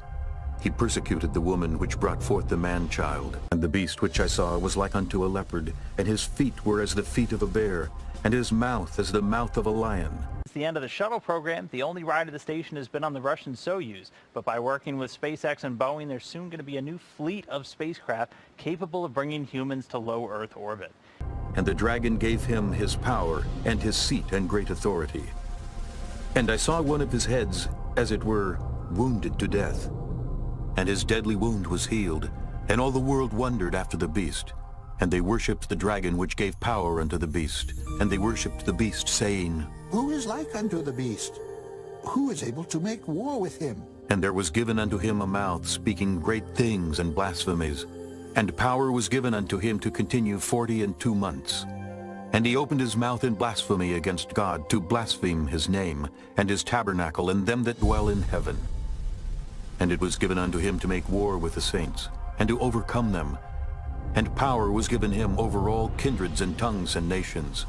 [SPEAKER 25] he persecuted the woman which brought forth the man-child. And the beast which I saw was like unto a leopard, and his feet were as the feet of a bear, and his mouth as the mouth of a lion.
[SPEAKER 15] It's the end of the shuttle program. The only ride of the station has been on the Russian Soyuz, but by working with SpaceX and Boeing, there's soon going to be a new fleet of spacecraft capable of bringing humans to low Earth orbit.
[SPEAKER 25] And the dragon gave him his power, and his seat, and great authority. And I saw one of his heads, as it were, wounded to death. And his deadly wound was healed, and all the world wondered after the beast. And they worshipped the dragon which gave power unto the beast. And they worshipped the beast, saying,
[SPEAKER 1] Who is like unto the beast? Who is able to make war with him?
[SPEAKER 25] And there was given unto him a mouth speaking great things and blasphemies. And power was given unto him to continue 42 months. And he opened his mouth in blasphemy against God, to blaspheme his name, and his tabernacle, and them that dwell in heaven. And it was given unto him to make war with the saints, and to overcome them. And power was given him over all kindreds and tongues and nations.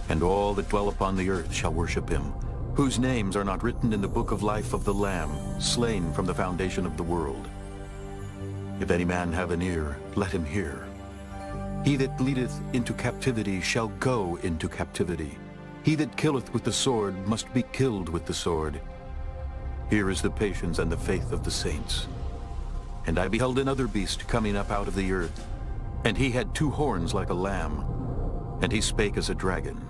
[SPEAKER 25] And all that dwell upon the earth shall worship him, whose names are not written in the book of life of the Lamb, slain from the foundation of the world. If any man have an ear, let him hear. He that leadeth into captivity shall go into captivity. He that killeth with the sword must be killed with the sword. Here is the patience and the faith of the saints. And I beheld another beast coming up out of the earth, and he had 2 horns like a lamb, and he spake as a dragon.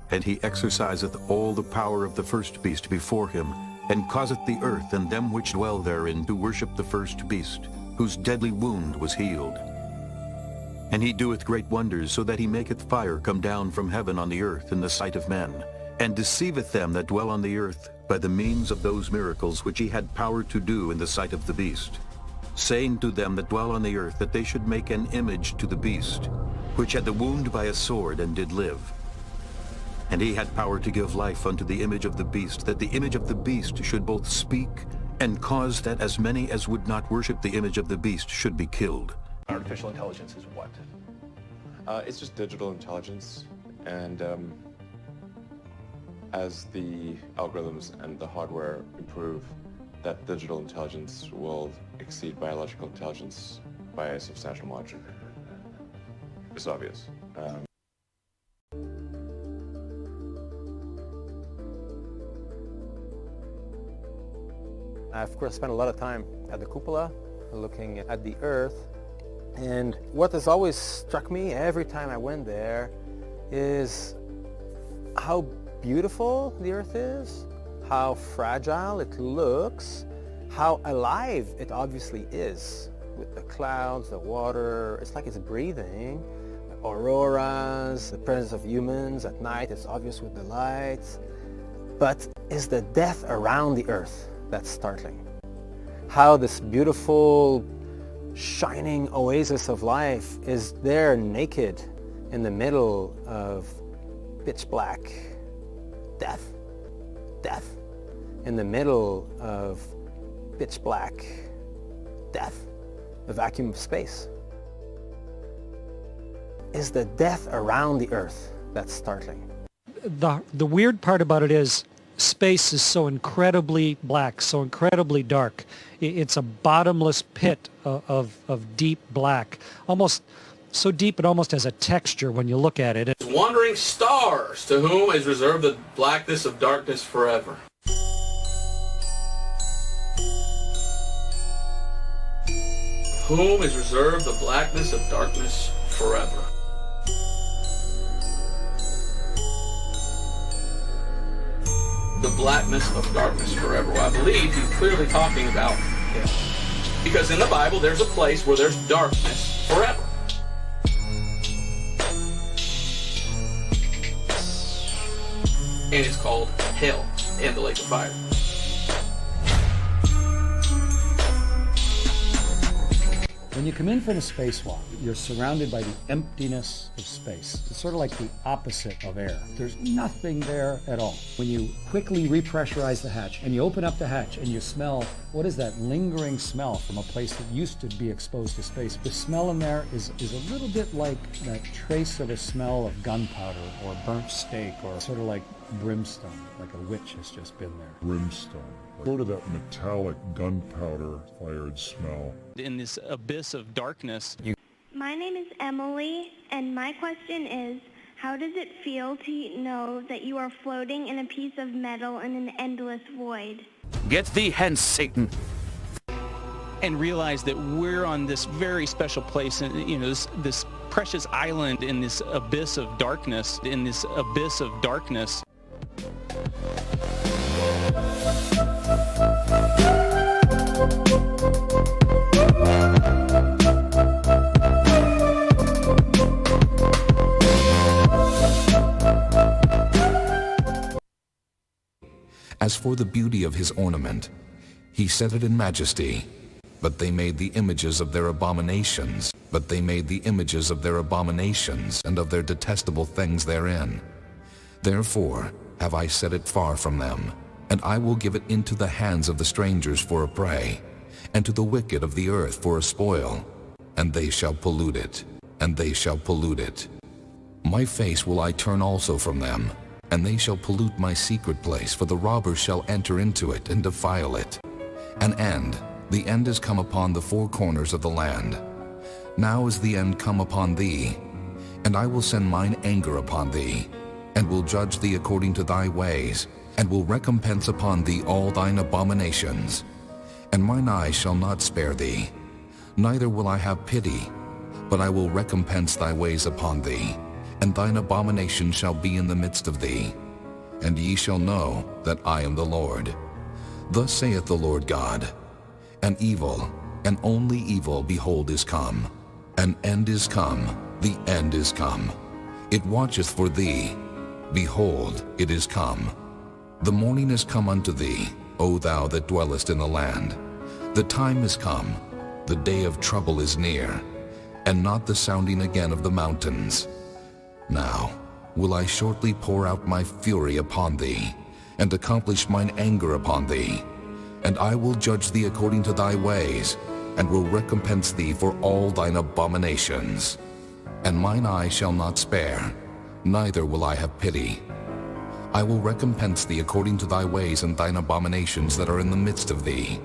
[SPEAKER 25] And he exerciseth all the power of the first beast before him, and causeth the earth and them which dwell therein to worship the first beast, whose deadly wound was healed. And he doeth great wonders, so that he maketh fire come down from heaven on the earth in the sight of men, and deceiveth them that dwell on the earth by the means of those miracles which he had power to do in the sight of the beast, saying to them that dwell on the earth that they should make an image to the beast, which had the wound by a sword and did live. And he had power to give life unto the image of the beast, that the image of the beast should both speak, and cause that as many as would not worship the image of the beast should be killed.
[SPEAKER 18] Artificial intelligence is what? It's just digital intelligence, and as the algorithms and the hardware improve, that digital intelligence will exceed biological intelligence by a substantial margin. It's obvious.
[SPEAKER 19] I, of course, spent a lot of time at the cupola, looking at the Earth. And what has always struck me every time I went there is how beautiful the Earth is, how fragile it looks, how alive it obviously is, with the clouds, the water. It's like it's breathing. The auroras, the presence of humans at night, it's obvious with the lights. But it's the death around the Earth that's startling. How this beautiful, shining oasis of life is there naked in the middle of pitch black death. Death. In the middle of pitch black death. A vacuum of space. is the death around the Earth that's startling.
[SPEAKER 2] The weird part about it is space is so incredibly black, so incredibly dark. It's a bottomless pit of deep black, almost so deep it almost has a texture when you look at it.
[SPEAKER 7] Wandering stars, to whom is reserved the blackness of darkness forever. Whom is reserved the blackness of darkness forever. The blackness of darkness forever. Well, I believe he's clearly talking about hell. Because in the Bible, there's a place where there's darkness forever. And it's called hell and the lake of fire.
[SPEAKER 20] When you come in from a spacewalk, you're surrounded by the emptiness of space. It's sort of like the opposite of air. There's nothing there at all. When you quickly repressurize the hatch and you open up the hatch and you smell, what is that lingering smell from a place that used to be exposed to space? The smell in there is a little bit like that trace of a smell of gunpowder or burnt steak, or sort of like brimstone, like a witch has just been there.
[SPEAKER 21] Brimstone. Sort of that metallic gunpowder-fired smell.
[SPEAKER 22] In this abyss of darkness.
[SPEAKER 26] My name is Emily, and my question is, how does it feel to know that you are floating in a piece of metal in an endless void?
[SPEAKER 27] Get thee hence, Satan.
[SPEAKER 22] And realize that we're on this very special place, and this precious island in this abyss of darkness,
[SPEAKER 28] As for the beauty of his ornament, he set it in majesty, but they made the images of their abominations, and of their detestable things therein. Therefore have I set it far from them, and I will give it into the hands of the strangers for a prey, and to the wicked of the earth for a spoil, and they shall pollute it. My face will I turn also from them, and they shall pollute my secret place, for the robbers shall enter into it and defile it. The end is come upon the four corners of the land. Now is the end come upon thee, and I will send mine anger upon thee, and will judge thee according to thy ways, and will recompense upon thee all thine abominations. And mine eye shall not spare thee, neither will I have pity, but I will recompense thy ways upon thee, and thine abomination shall be in the midst of thee. And ye shall know that I am the Lord. Thus saith the Lord God, an evil, and only evil, behold, is come. An end is come, the end is come. It watcheth for thee, behold, it is come. The morning is come unto thee, O thou that dwellest in the land. The time is come, the day of trouble is near, and not the sounding again of the mountains. Now will I shortly pour out my fury upon thee, and accomplish mine anger upon thee. And I will judge thee according to thy ways, and will recompense thee for all thine abominations. And mine eye shall not spare, neither will I have pity. I will recompense thee according to thy ways and thine abominations that are in the midst of thee.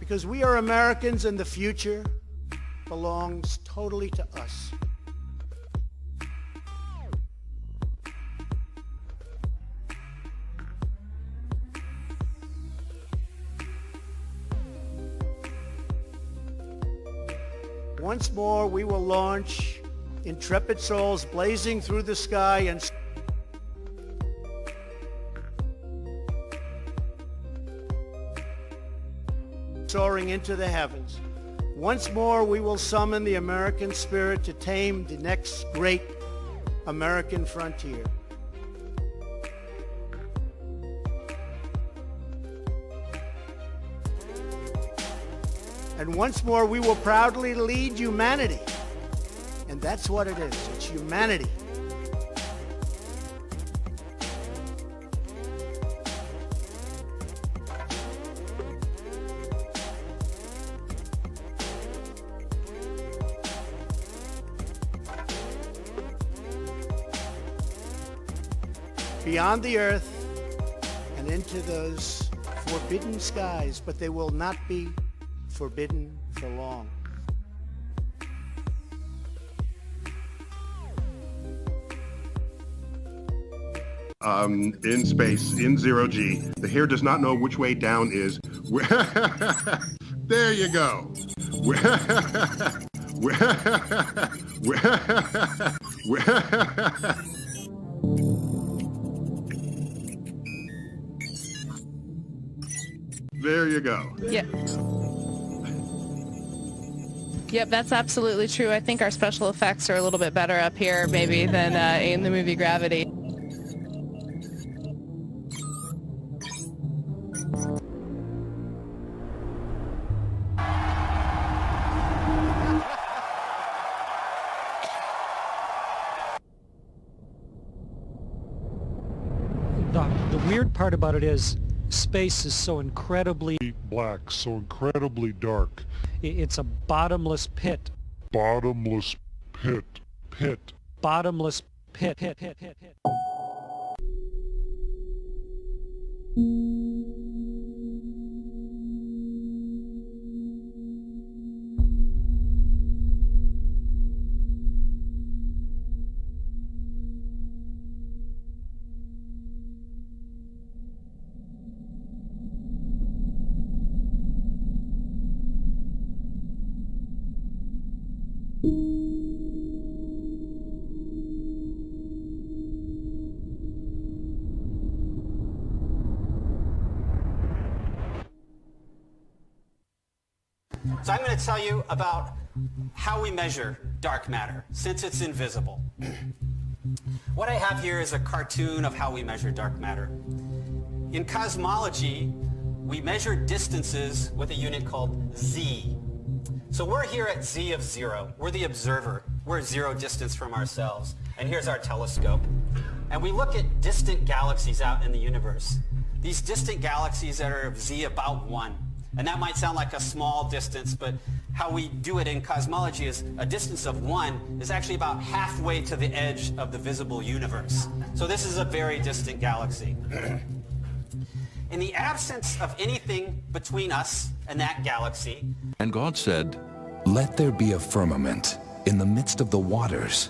[SPEAKER 3] Because we are Americans and the future belongs totally to us. Once more, we will launch intrepid souls blazing through the sky and soaring into the heavens. Once more, we will summon the American spirit to tame the next great American frontier. And once more, we will proudly lead humanity. And that's what it is. It's humanity. Beyond the earth and into those forbidden skies, but they will not be forbidden for long.
[SPEAKER 4] In space, in zero G, the hair does not know which way down is. There you go. There you go.
[SPEAKER 5] Yeah. Yep, that's absolutely true. I think our special effects are a little bit better up here, maybe, than in the movie Gravity.
[SPEAKER 2] The weird part about it is space is so incredibly
[SPEAKER 21] black, so incredibly dark.
[SPEAKER 2] It's a bottomless pit.
[SPEAKER 21] Bottomless pit. Pit.
[SPEAKER 2] Bottomless pit.
[SPEAKER 6] So I'm going to tell you about how we measure dark matter, since it's invisible. What I have here is a cartoon of how we measure dark matter. In cosmology, we measure distances with a unit called Z. So we're here at Z of 0. We're the observer. We're 0 distance from ourselves. And here's our telescope. And we look at distant galaxies out in the universe. These distant galaxies that are of Z about 1. And that might sound like a small distance, but how we do it in cosmology is a distance of 1 is actually about halfway to the edge of the visible universe. So this is a very distant galaxy. In the absence of anything between us and that galaxy,
[SPEAKER 28] And God said, "Let there be a firmament in the midst of the waters,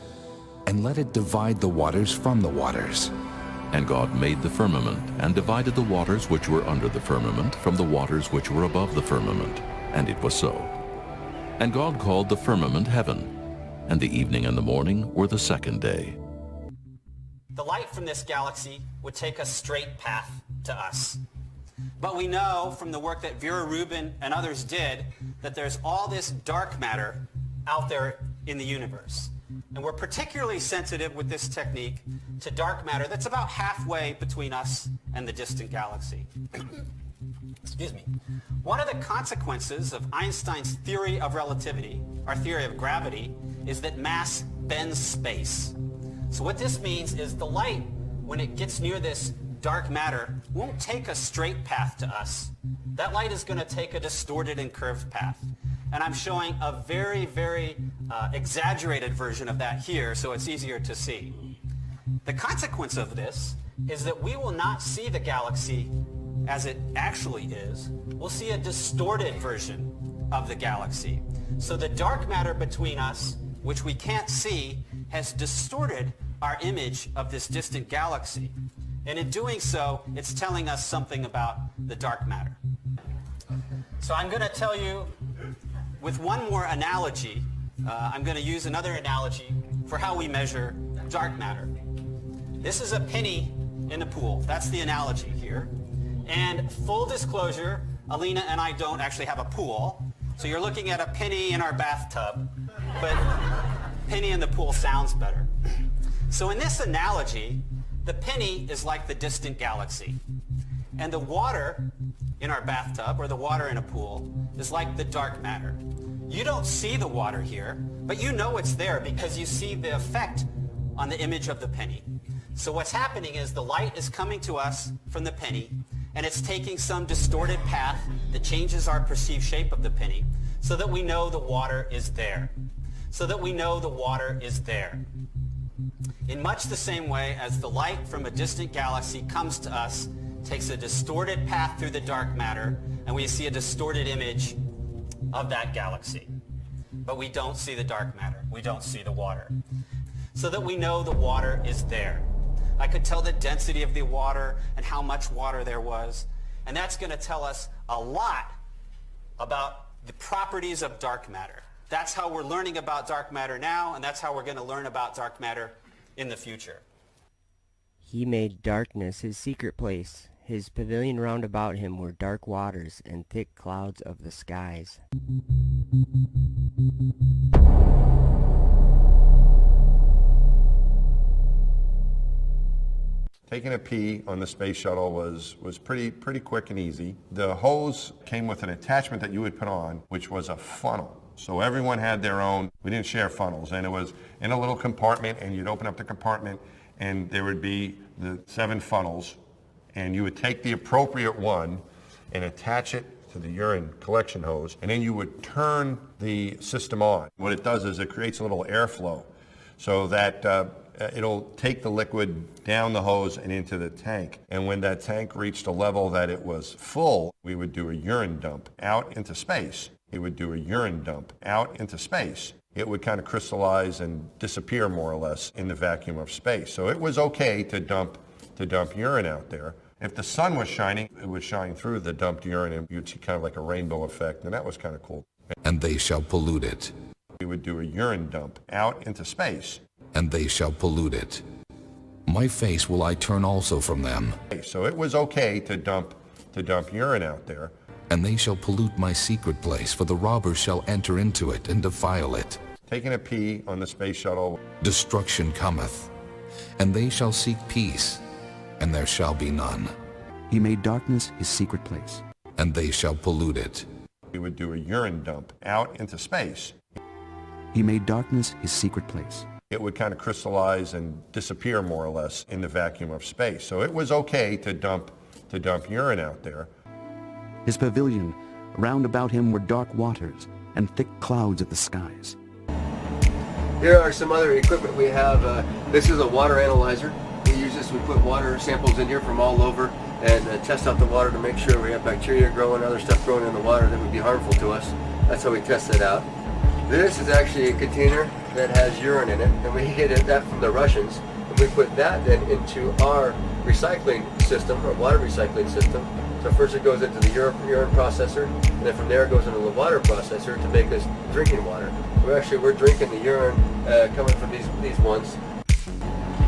[SPEAKER 28] and let it divide the waters from the waters."
[SPEAKER 25] And God made the firmament, and divided the waters which were under the firmament from the waters which were above the firmament. And it was so. And God called the firmament heaven. And the evening and the morning were the second day.
[SPEAKER 6] the light from this galaxy would take a straight path to us. But we know from the work that Vera Rubin and others did that there's all this dark matter out there in the universe. And we're particularly sensitive with this technique to dark matter that's about halfway between us and the distant galaxy. Excuse me. One of the consequences of Einstein's theory of relativity, our theory of gravity, is that mass bends space. So what this means is the light, when it gets near this dark matter, won't take a straight path to us. That light is going to take a distorted and curved path. And I'm showing a very, very exaggerated version of that here, so it's easier to see. The consequence of this is that we will not see the galaxy as it actually is, we'll see a distorted version of the galaxy. So the dark matter between us, which we can't see, has distorted our image of this distant galaxy. And in doing so, it's telling us something about the dark matter. So I'm going to tell you with one more analogy. I'm going to use another analogy for how we measure dark matter. This is a penny in a pool. That's the analogy here. And full disclosure, Alina and I don't actually have a pool. So you're looking at a penny in our bathtub, but penny in the pool sounds better. So in this analogy, the penny is like the distant galaxy. And the water in our bathtub, or the water in a pool, is like the dark matter. You don't see the water here, but you know it's there because you see the effect on the image of the penny. So what's happening is the light is coming to us from the penny, and it's taking some distorted path that changes our perceived shape of the penny so that we know the water is there. So that we know the water is there. In much the same way as the light from a distant galaxy comes to us, takes a distorted path through the dark matter, and we see a distorted image of that galaxy. But we don't see the dark matter. We don't see the water. So that we know the water is there. I could tell the density of the water and how much water there was, and that's going to tell us a lot about the properties of dark matter. That's how we're learning about dark matter now, and that's how we're going to learn about dark matter in the future.
[SPEAKER 8] He made darkness his secret place. His pavilion round about him were dark waters and thick clouds of the skies.
[SPEAKER 4] Taking a pee on the space shuttle was pretty quick and easy. The hose came with an attachment that you would put on, which was a funnel. So everyone had their own. We didn't share funnels, and it was in a little compartment, and you'd open up the compartment, and there would be the 7 funnels, and you would take the appropriate one and attach it to the urine collection hose, and then you would turn the system on. What it does is it creates a little airflow so that it'll take the liquid down the hose and into the tank. And when that tank reached a level that it was full, we would do a urine dump out into space. It would do a urine dump out into space. It would kind of crystallize and disappear more or less in the vacuum of space. So it was okay to dump urine out there. If the sun was shining, it would shine through the dumped urine, and you'd see kind of like a rainbow effect, and that was kind of cool.
[SPEAKER 28] And they shall pollute it.
[SPEAKER 4] We would do a urine dump out into space.
[SPEAKER 28] And they shall pollute it. My face will I turn also from them.
[SPEAKER 4] So it was okay to dump urine out there.
[SPEAKER 28] And they shall pollute my secret place, for the robbers shall enter into it and defile it.
[SPEAKER 4] Taking a pee on the space shuttle.
[SPEAKER 28] Destruction cometh, and they shall seek peace, and there shall be none.
[SPEAKER 27] He made darkness his secret place.
[SPEAKER 28] And they shall pollute it.
[SPEAKER 4] We would do a urine dump out into space.
[SPEAKER 27] He made darkness his secret place.
[SPEAKER 4] It would kind of crystallize and disappear more or less in the vacuum of space. So it was okay to dump urine out there.
[SPEAKER 27] His pavilion, round about him were dark waters and thick clouds of the skies.
[SPEAKER 9] Here are some other equipment we have. This is a water analyzer. We use this, we put water samples in here from all over and test out the water to make sure we have bacteria growing, other stuff growing in the water that would be harmful to us. That's how we test it out. This is actually a container that has urine in it, and we get that from the Russians, and we put that then into our recycling system, our water recycling system. So first it goes into the urine processor, and then from there it goes into the water processor to make us drinking water. We're drinking the urine coming from these ones.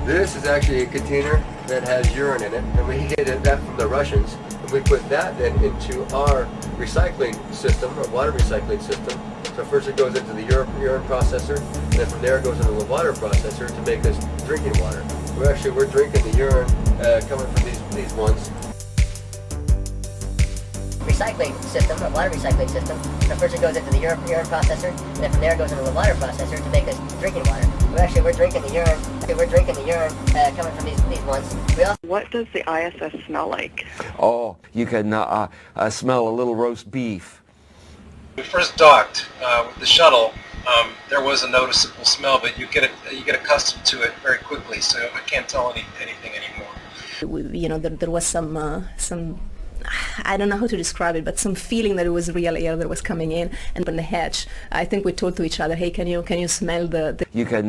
[SPEAKER 9] This is actually a container that has urine in it, and we get that from the Russians, and we put that then into our recycling system, our water recycling system. So first it goes into the urine processor, and then from there it goes into the water processor to make us drinking water. We're drinking the urine coming from these ones.
[SPEAKER 10] Recycling system, a water recycling system. So first it goes into the urine processor, and then from there it goes into the water processor to make us drinking water. We're drinking the urine. We're drinking the urine coming from these ones.
[SPEAKER 11] What does the ISS smell like?
[SPEAKER 27] Oh, you can smell a little roast beef.
[SPEAKER 12] When we first docked with the shuttle, there was a noticeable smell, but you get accustomed to it very quickly, so I can't tell anything anymore.
[SPEAKER 13] You know, there was some
[SPEAKER 1] I don't know how to describe it, but some feeling that it was real air that was coming in. And on the hatch, I think we told to each other, hey, can you smell the...
[SPEAKER 13] You can